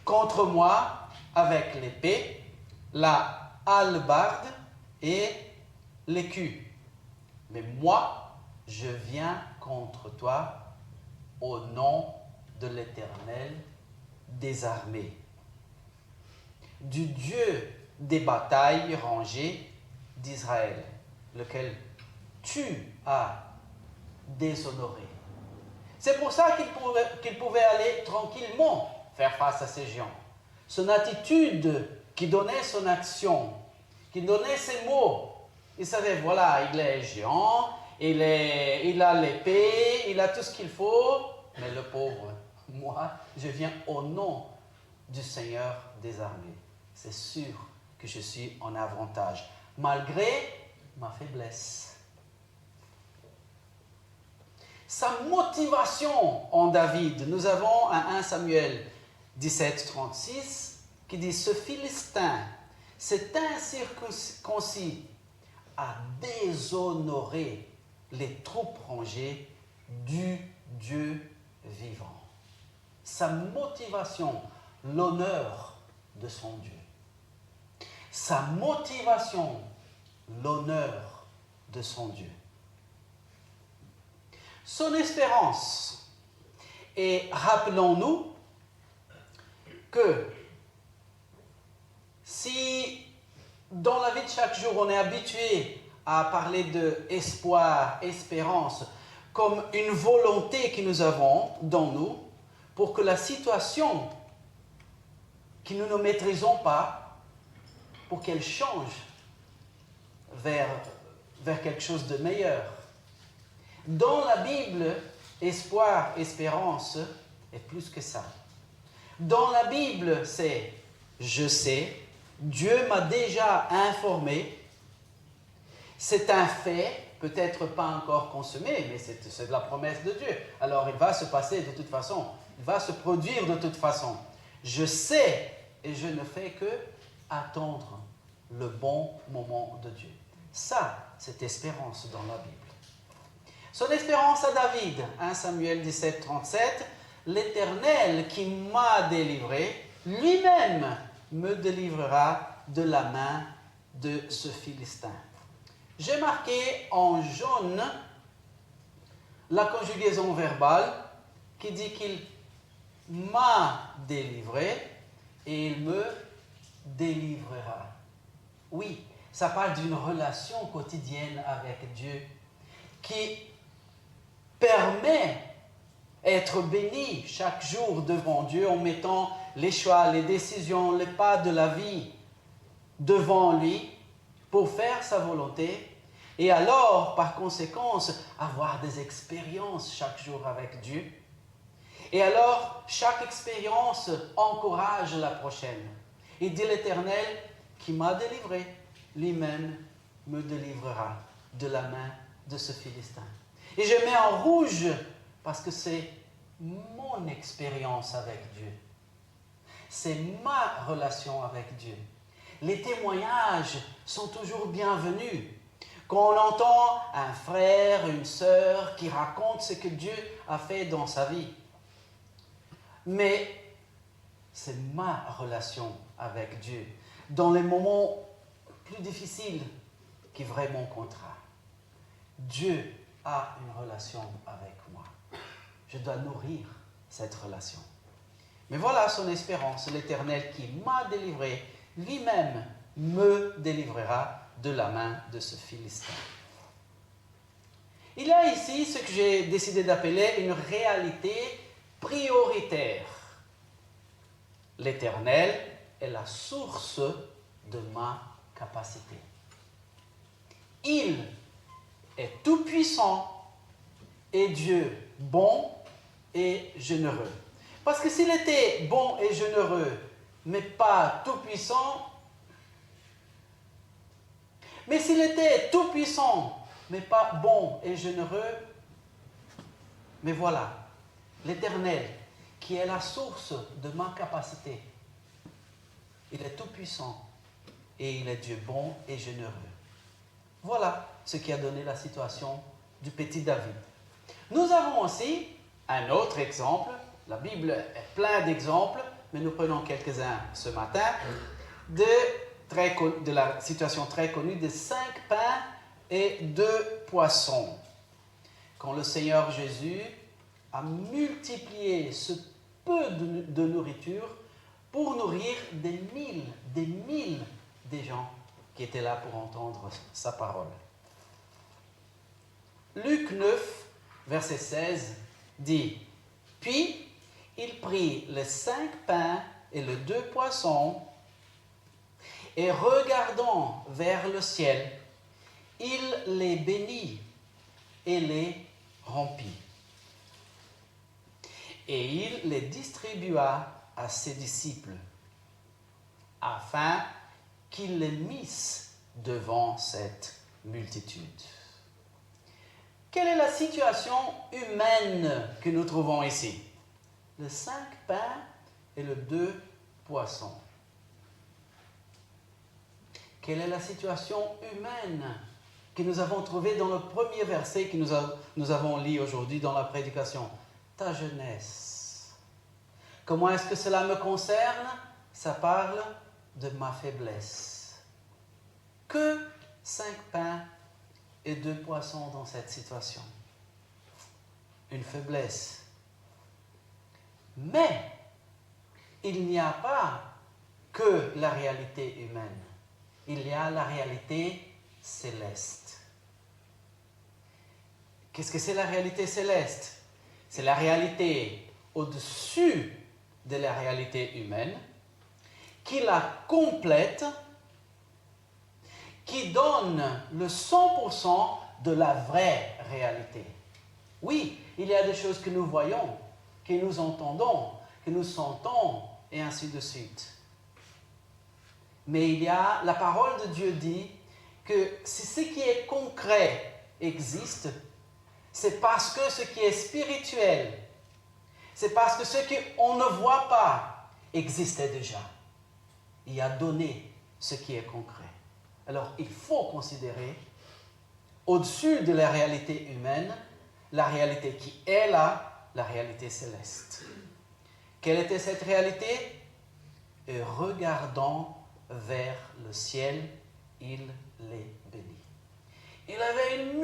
contre moi avec l'épée, la hallebarde et l'écu. Mais moi, je viens contre toi au nom de l'Éternel des armées, du Dieu des batailles rangées d'Israël, lequel tu as déshonoré. » C'est pour ça qu'il pouvait aller tranquillement faire face à ces géants. Son attitude qui donnait son action, qui donnait ses mots. Il savait, voilà, il est géant, il a l'épée, il a tout ce qu'il faut, mais le pauvre, moi, je viens au nom du Seigneur des armées. C'est sûr que je suis en avantage, malgré ma faiblesse. Sa motivation en David, nous avons un 1 Samuel 17, 36, qui dit « Ce Philistin, cet incirconcis, a déshonoré les troupes rangées du Dieu vivant. » Sa motivation, l'honneur de son Dieu. Sa motivation, l'honneur de son Dieu. Son espérance. Et rappelons-nous que si dans la vie de chaque jour on est habitué à parler d'espoir, espérance, comme une volonté que nous avons dans nous pour que la situation que nous ne maîtrisons pas, pour qu'elle change vers quelque chose de meilleur. Dans la Bible, espoir, espérance est plus que ça. Dans la Bible, c'est « je sais », Dieu m'a déjà informé, c'est un fait, peut-être pas encore consommé, mais c'est de la promesse de Dieu. Alors il va se passer de toute façon, il va se produire de toute façon. Je sais et je ne fais que attendre le bon moment de Dieu. Ça, c'est espérance dans la Bible. Son espérance à David, 1 Samuel 17, 37, « L'Éternel qui m'a délivré, lui-même me délivrera de la main de ce Philistin. J'ai marqué en jaune la conjugaison verbale qui dit qu'il m'a délivré et il me délivrera. Oui, ça parle d'une relation quotidienne avec Dieu qui permet d'être béni chaque jour devant Dieu en mettant les choix, les décisions, les pas de la vie devant lui pour faire sa volonté et alors, par conséquence, avoir des expériences chaque jour avec Dieu. Et alors, chaque expérience encourage la prochaine. Il dit l'Éternel qui m'a délivré, lui-même me délivrera de la main de ce Philistin. Et je mets en rouge parce que c'est mon expérience avec Dieu. C'est ma relation avec Dieu. Les témoignages sont toujours bienvenus. Quand on entend un frère, une sœur qui raconte ce que Dieu a fait dans sa vie. Mais c'est ma relation avec Dieu. Dans les moments plus difficiles qui vraiment comptera. Dieu a une relation avec moi. Je dois nourrir cette relation. Mais voilà son espérance, l'Éternel qui m'a délivré, lui-même me délivrera de la main de ce Philistin. Il y a ici ce que j'ai décidé d'appeler une réalité prioritaire. L'Éternel est la source de ma capacité. Il est tout-puissant et Dieu bon et généreux. Parce que s'il était bon et généreux, mais pas tout-puissant, mais s'il était tout-puissant, mais pas bon et généreux, mais voilà, l'Éternel, qui est la source de ma capacité, il est tout-puissant et il est Dieu bon et généreux. Voilà ce qui a donné la situation du petit David. Nous avons aussi un autre exemple. La Bible est pleine d'exemples, mais nous prenons quelques-uns ce matin, de la situation très connue des 5 pains et 2 poissons. Quand le Seigneur Jésus a multiplié ce peu de nourriture pour nourrir des mille des gens qui étaient là pour entendre sa parole. Luc 9, verset 16, dit « Puis il prit les 5 pains et les 2 poissons, et regardant vers le ciel, il les bénit et les remplit. Et il les distribua à ses disciples, afin qu'ils les missent devant cette multitude. » Quelle est la situation humaine que nous trouvons ici? Les 5 pains et les 2 poissons. Quelle est la situation humaine que nous avons trouvée dans le premier verset que nous avons lu aujourd'hui dans la prédication? Ta jeunesse. Comment est-ce que cela me concerne? Ça parle de ma faiblesse. Que 5 pains et 2 poissons dans cette situation. Une faiblesse. Mais il n'y a pas que la réalité humaine. Il y a la réalité céleste. Qu'est-ce que c'est la réalité céleste? C'est la réalité au-dessus de la réalité humaine, qui la complète, qui donne le 100% de la vraie réalité. Oui, il y a des choses que nous voyons, que nous entendons, que nous sentons, et ainsi de suite. Mais la parole de Dieu dit que si ce qui est concret existe, c'est parce que ce qui est spirituel, c'est parce que ce qu'on ne voit pas existait déjà. Il a donné ce qui est concret. Alors, il faut considérer, au-dessus de la réalité humaine, la réalité qui est là, la réalité céleste. Quelle était cette réalité? Et regardant vers le ciel, il les bénit. Il avait une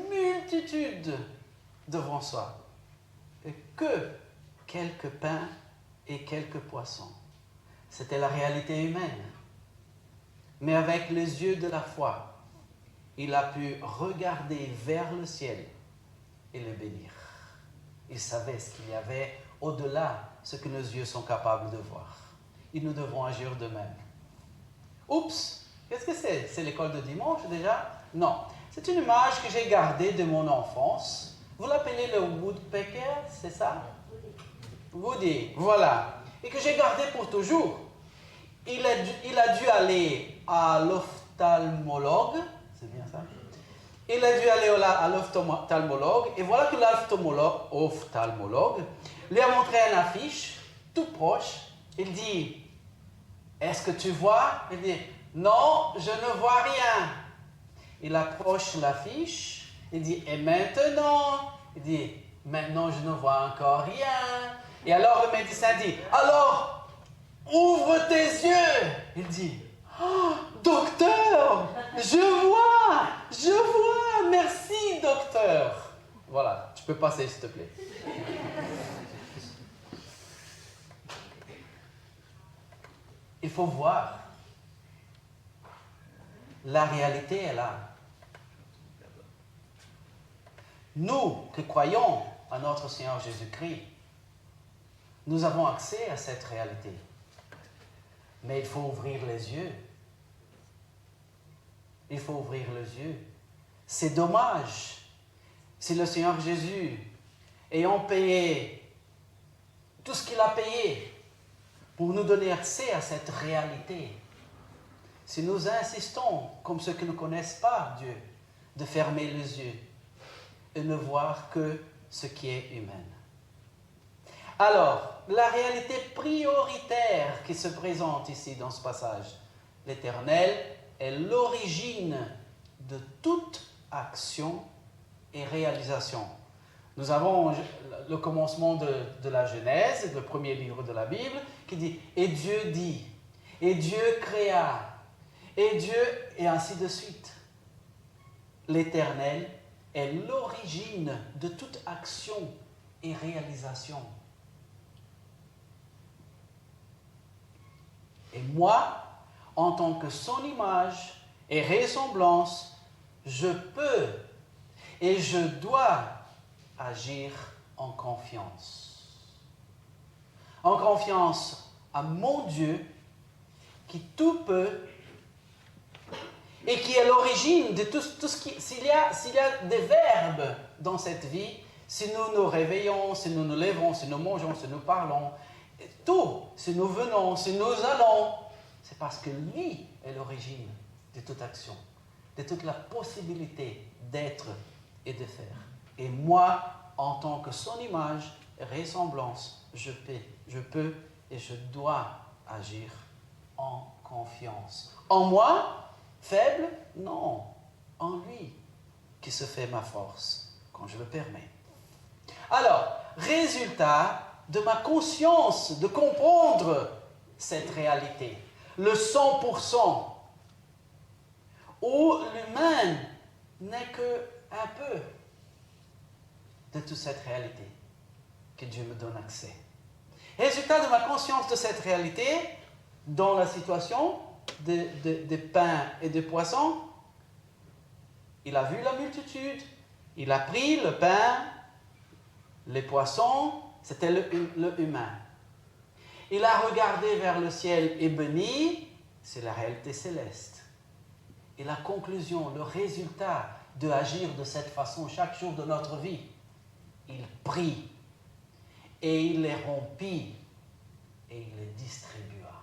multitude devant soi. Et que quelques pains et quelques poissons. C'était la réalité humaine. Mais avec les yeux de la foi, il a pu regarder vers le ciel et le bénir. Il savait ce qu'il y avait au-delà de ce que nos yeux sont capables de voir. Et nous devons agir de même. Oups, qu'est-ce que c'est? C'est l'école de dimanche déjà? Non, c'est une image que j'ai gardée de mon enfance. Vous l'appelez le woodpecker, c'est ça? Woody, voilà. Et que j'ai gardé pour toujours. Il a dû aller à l'ophtalmologue, c'est bien ça? Il a dû aller à l'ophtalmologue, et voilà que l'ophtalmologue lui a montré une affiche, tout proche. Il dit, est-ce que tu vois? Il dit, non, je ne vois rien. Il approche l'affiche, il dit, et maintenant? Il dit, maintenant je ne vois encore rien. Et alors le médecin dit, alors, ouvre tes yeux. Il dit, oh, docteur, je vois, merci docteur. Voilà, tu peux passer s'il te plaît. Il faut voir. La réalité est là. Nous qui croyons à notre Seigneur Jésus-Christ, nous avons accès à cette réalité. Mais il faut ouvrir les yeux. Il faut ouvrir les yeux. C'est dommage si le Seigneur Jésus, ayant payé tout ce qu'il a payé pour nous donner accès à cette réalité, si nous insistons, comme ceux qui ne connaissent pas Dieu, de fermer les yeux et ne voir que ce qui est humain. Alors, la réalité prioritaire qui se présente ici dans ce passage, l'Éternel est l'origine de toute action et réalisation. Nous avons le commencement de la Genèse, le premier livre de la Bible, qui dit « Et Dieu dit »,« Et Dieu créa »,« Et Dieu », et ainsi de suite. L'Éternel est l'origine de toute action et réalisation. Et moi, en tant que son image et ressemblance, je peux et je dois agir en confiance. En confiance à mon Dieu qui tout peut et qui est l'origine de tout ce qui... S'il y a des verbes dans cette vie, si nous nous réveillons, si nous nous levons, si nous mangeons, si nous parlons, tout, si nous venons, si nous allons, c'est parce que lui est l'origine de toute action, de toute la possibilité d'être et de faire. Et moi, en tant que son image et ressemblance, je peux et je dois agir en confiance. En moi, faible? Non. En lui, qui se fait ma force, quand je le permets. Alors, résultat de ma conscience de comprendre cette réalité, le 100%, où l'humain n'est qu'un peu de toute cette réalité que Dieu me donne accès. Résultat de ma conscience de cette réalité, dans la situation de pain et de poissons, il a vu la multitude, il a pris le pain, les poissons, c'était le humain. Il a regardé vers le ciel et béni, c'est la réalité céleste. Et la conclusion, le résultat de agir de cette façon chaque jour de notre vie, il prit et il les rompit et il les distribua.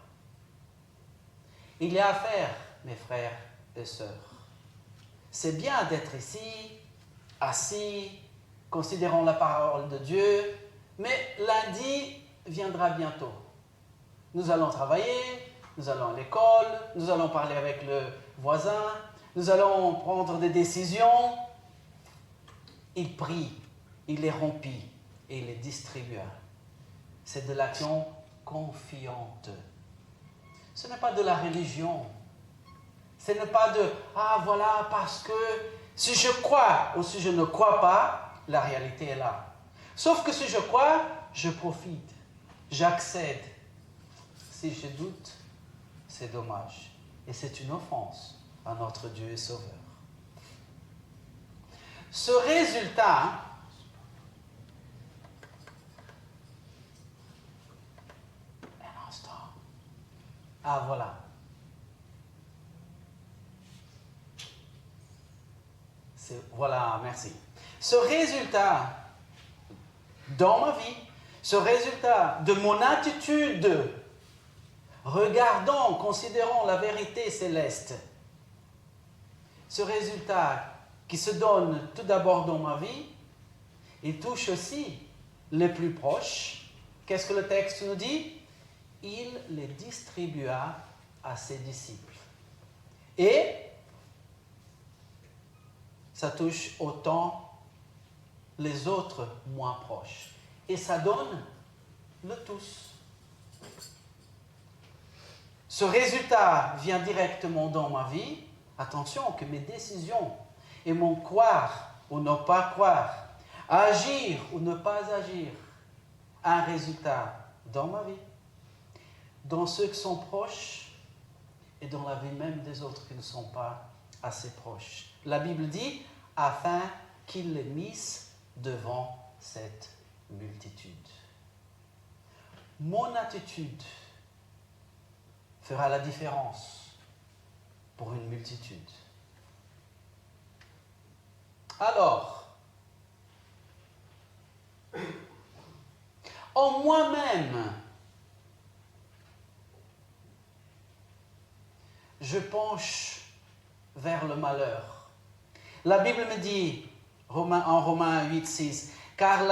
Il y a à faire, mes frères et sœurs. C'est bien d'être ici, assis, considérant la parole de Dieu, mais lundi viendra bientôt. Nous allons travailler, nous allons à l'école, nous allons parler avec le voisin, nous allons prendre des décisions. Il prit, il les rompit et il les distribua. C'est de l'action confiante. Ce n'est pas de la religion, Ce n'est pas de « Ah, voilà, parce que si je crois ou si je ne crois pas, la réalité est là. » Sauf que si je crois, je profite, j'accède. Si je doute, c'est dommage. Et c'est une offense à notre Dieu et Sauveur. Ce résultat, un instant. Ah, voilà. Voilà, merci. Ce résultat dans ma vie, ce résultat de mon attitude, regardant, considérant la vérité céleste, ce résultat qui se donne tout d'abord dans ma vie, il touche aussi les plus proches. Qu'est-ce que le texte nous dit? Il les distribua à ses disciples. Et ça touche autant les autres moins proches. Et ça donne le tous. Ce résultat vient directement dans ma vie. Attention que mes décisions et mon croire ou ne pas croire, agir ou ne pas agir, a un résultat dans ma vie, dans ceux qui sont proches et dans la vie même des autres qui ne sont pas assez proches. La Bible dit, afin qu'il les misse devant cette multitude. Mon attitude fera la différence pour une multitude. Alors, en moi-même, je penche vers le malheur. La Bible me dit, en Romains 8, 6, car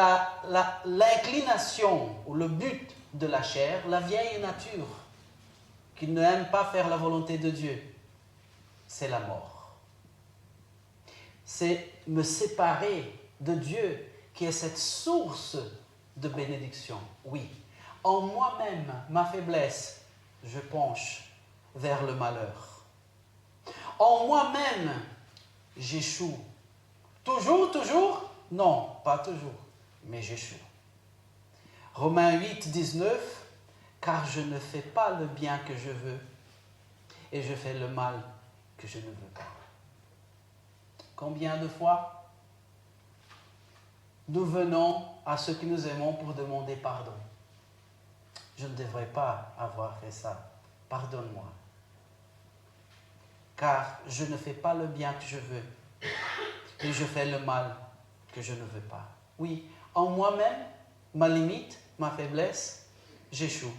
l'inclination ou le but de la chair, la vieille nature, qui n'aime pas faire la volonté de Dieu, c'est la mort. C'est me séparer de Dieu qui est cette source de bénédiction. Oui, en moi-même, ma faiblesse, je penche vers le malheur. En moi-même, j'échoue. Toujours? Non, pas toujours, mais j'échoue. Romains 8, 19, car je ne fais pas le bien que je veux et je fais le mal que je ne veux pas. Combien de fois nous venons à ceux que nous aimons pour demander pardon? Je ne devrais pas avoir fait ça. Pardonne-moi. Car je ne fais pas le bien que je veux et je fais le mal que je ne veux pas. Oui, en moi-même, ma limite, ma faiblesse, j'échoue.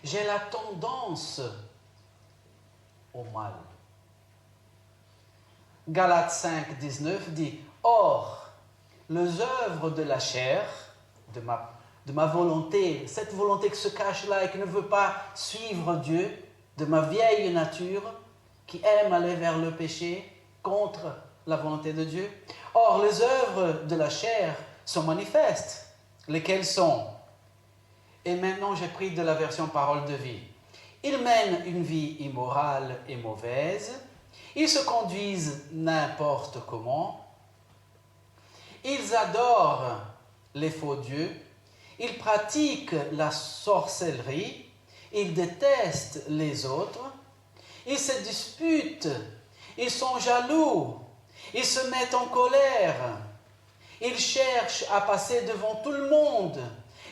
J'ai la tendance au mal. Galates 5, 19 dit, « Or, les œuvres de la chair, de ma volonté, cette volonté qui se cache là et qui ne veut pas suivre Dieu, de ma vieille nature, qui aime aller vers le péché, contre la volonté de Dieu. Or, les œuvres de la chair sont manifestes, lesquelles sont, et maintenant j'ai pris de la version Parole de vie, ils mènent une vie immorale et mauvaise, ils se conduisent n'importe comment, ils adorent les faux dieux, ils pratiquent la sorcellerie, ils détestent les autres, ils se disputent, ils sont jaloux, ils se mettent en colère, ils cherchent à passer devant tout le monde,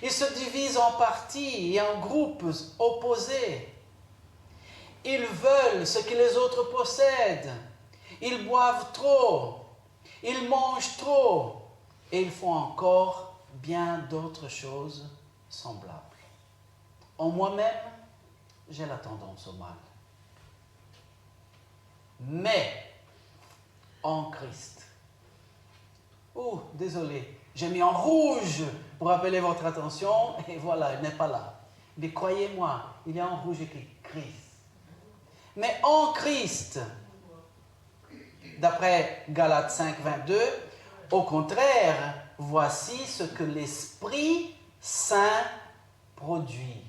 ils se divisent en partis et en groupes opposés. Ils veulent ce que les autres possèdent. Ils boivent trop. Ils mangent trop. Et ils font encore bien d'autres choses semblables. En moi-même, j'ai la tendance au mal. Mais en Christ. Oh, désolé, j'ai mis en rouge pour appeler votre attention. Et voilà, il n'est pas là. Mais croyez-moi, il y a en rouge écrit Christ. Mais en Christ, d'après Galates 5, 22, au contraire, voici ce que l'Esprit Saint produit.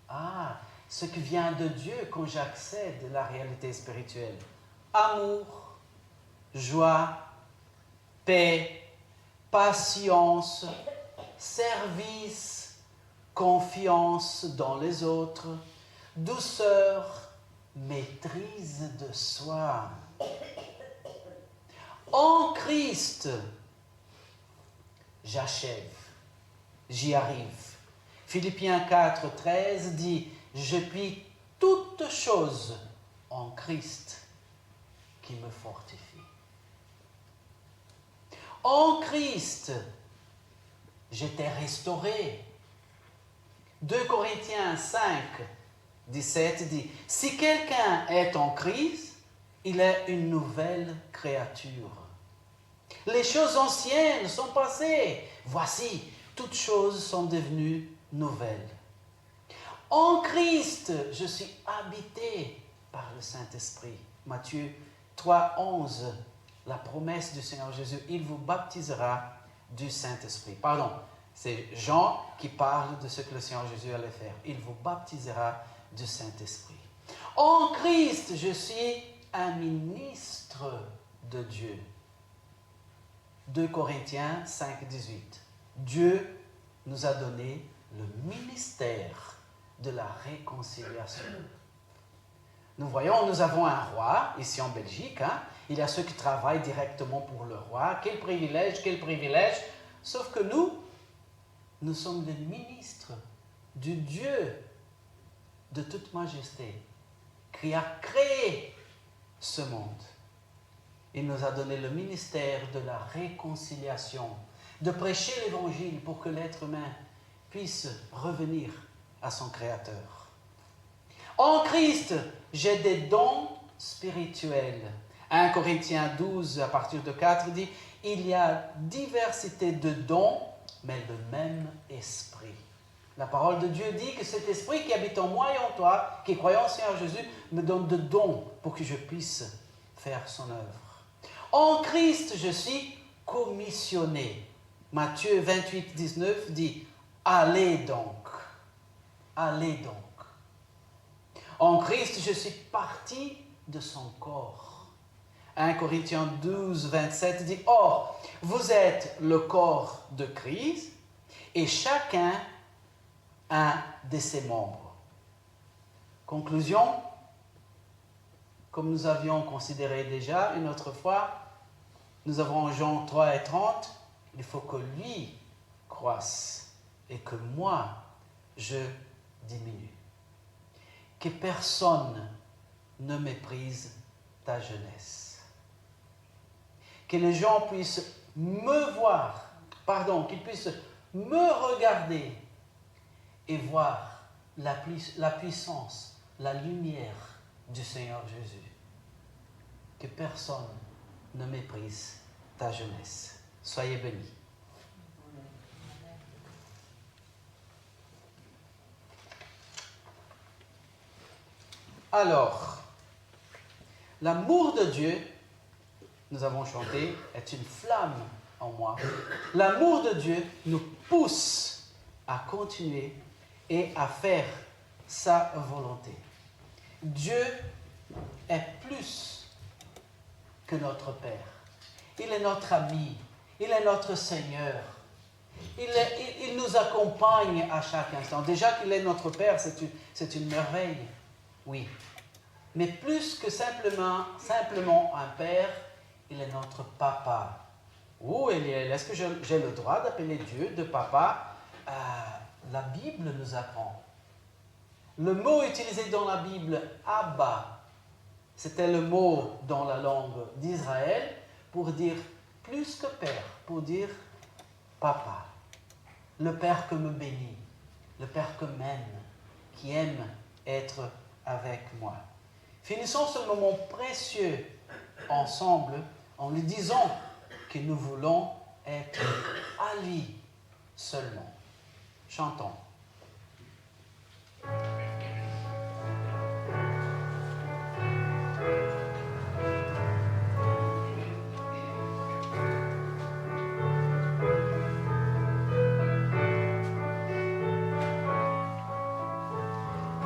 Ah, ce qui vient de Dieu quand j'accède à la réalité spirituelle. Amour, joie, paix, patience, service, confiance dans les autres, douceur, maîtrise de soi. En Christ, j'achève, j'y arrive. Philippiens 4, 13 dit « Je puis toutes choses en Christ qui me fortifie. » En Christ, j'étais restauré. 2 Corinthiens 5, 17 dit « Si quelqu'un est en Christ, il est une nouvelle créature. Les choses anciennes sont passées. Voici, toutes choses sont devenues nouvelles. En Christ, je suis habité par le Saint-Esprit. » Matthieu 3, 11, la promesse du Seigneur Jésus, il vous baptisera du Saint-Esprit. Pardon, c'est Jean qui parle de ce que le Seigneur Jésus allait faire. Il vous baptisera du Saint-Esprit. En Christ, je suis un ministre de Dieu. 2 Corinthiens 5, 18. Dieu nous a donné le ministère de la réconciliation. Nous voyons, nous avons un roi ici en Belgique. Il y a ceux qui travaillent directement pour le roi. Quel privilège, quel privilège. Sauf que nous sommes des ministres du Dieu de toute majesté qui a créé ce monde. Il nous a donné le ministère de la réconciliation, de prêcher l'évangile pour que l'être humain puisse revenir à son Créateur. En Christ, j'ai des dons spirituels. 1 Corinthiens 12, à partir de 4, dit « Il y a diversité de dons, mais le même esprit. » La parole de Dieu dit que cet esprit qui habite en moi et en toi, qui croit en Seigneur Jésus, me donne de dons pour que je puisse faire son œuvre. En Christ, je suis commissionné. Matthieu 28, 19 dit « Allez donc, allez donc. » En Christ, je suis partie de son corps. 1 Corinthiens 12, 27 dit « Or, vous êtes le corps de Christ et chacun un de ses membres. » Conclusion, comme nous avions considéré déjà une autre fois, nous avons Jean 3 et 30, il faut que lui croisse et que moi, je diminue. Que personne ne méprise ta jeunesse. Que les gens puissent me voir, qu'ils puissent me regarder et voir la puissance, la lumière du Seigneur Jésus. Que personne ne méprise ta jeunesse. Soyez bénis. Alors, l'amour de Dieu, nous avons chanté, est une flamme en moi. L'amour de Dieu nous pousse à continuer et à faire sa volonté. Dieu est plus que notre Père. Il est notre ami. Il est notre Seigneur. Il nous accompagne à chaque instant. Déjà qu'il est notre Père, c'est une merveille. Oui. Mais plus que simplement un Père, il est notre Papa. Oh, Eliel, est-ce que j'ai le droit d'appeler Dieu de Papa? La Bible nous apprend. Le mot utilisé dans la Bible, Abba, c'était le mot dans la langue d'Israël pour dire plus que Père, pour dire Papa. Le Père que me bénit, le Père que m'aime, qui aime être avec moi. Finissons ce moment précieux ensemble en lui disant que nous voulons être à lui seulement. Chantons.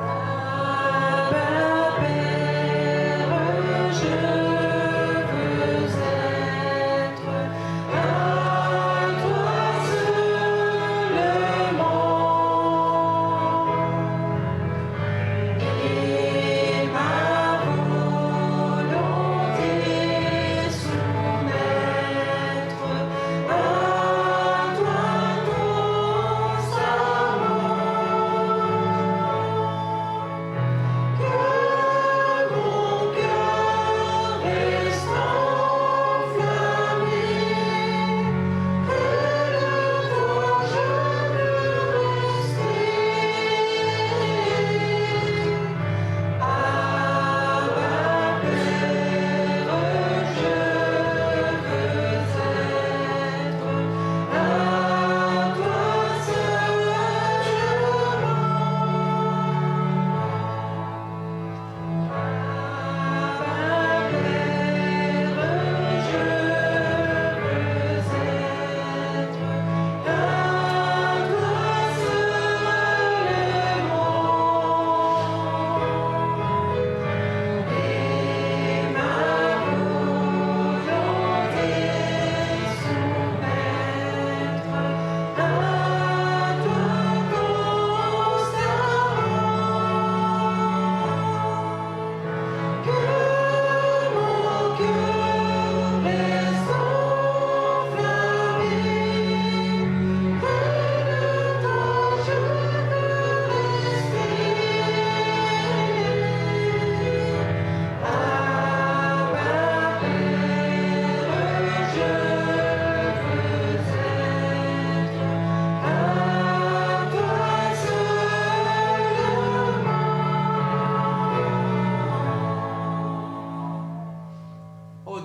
Ah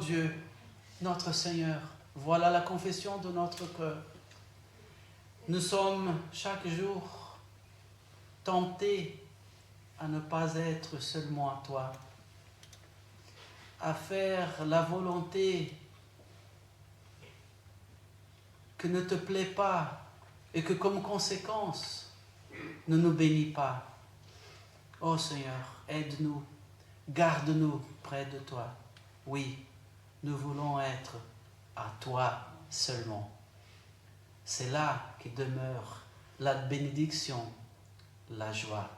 Dieu, notre Seigneur, voilà la confession de notre cœur. Nous sommes chaque jour tentés à ne pas être seulement à toi, à faire la volonté que ne te plaît pas et que comme conséquence ne nous bénit pas. Oh Seigneur, aide-nous, garde-nous près de toi. Oui, nous voulons être à toi seulement. C'est là que demeure la bénédiction, la joie,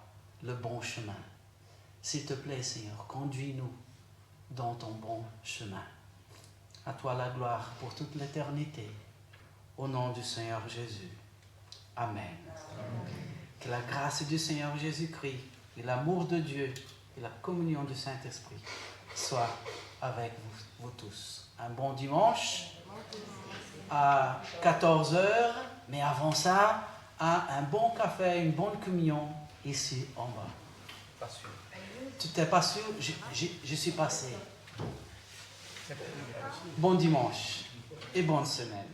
le bon chemin. S'il te plaît, Seigneur, conduis-nous dans ton bon chemin. À toi la gloire pour toute l'éternité. Au nom du Seigneur Jésus. Amen. Que la grâce du Seigneur Jésus-Christ et l'amour de Dieu et la communion du Saint-Esprit soient avec vous tous. Un bon dimanche à 14h, mais avant ça, un bon café, une bonne communion ici en bas. Pas sûr. Tu n'es pas sûr? Je suis passé. Bon dimanche et bonne semaine.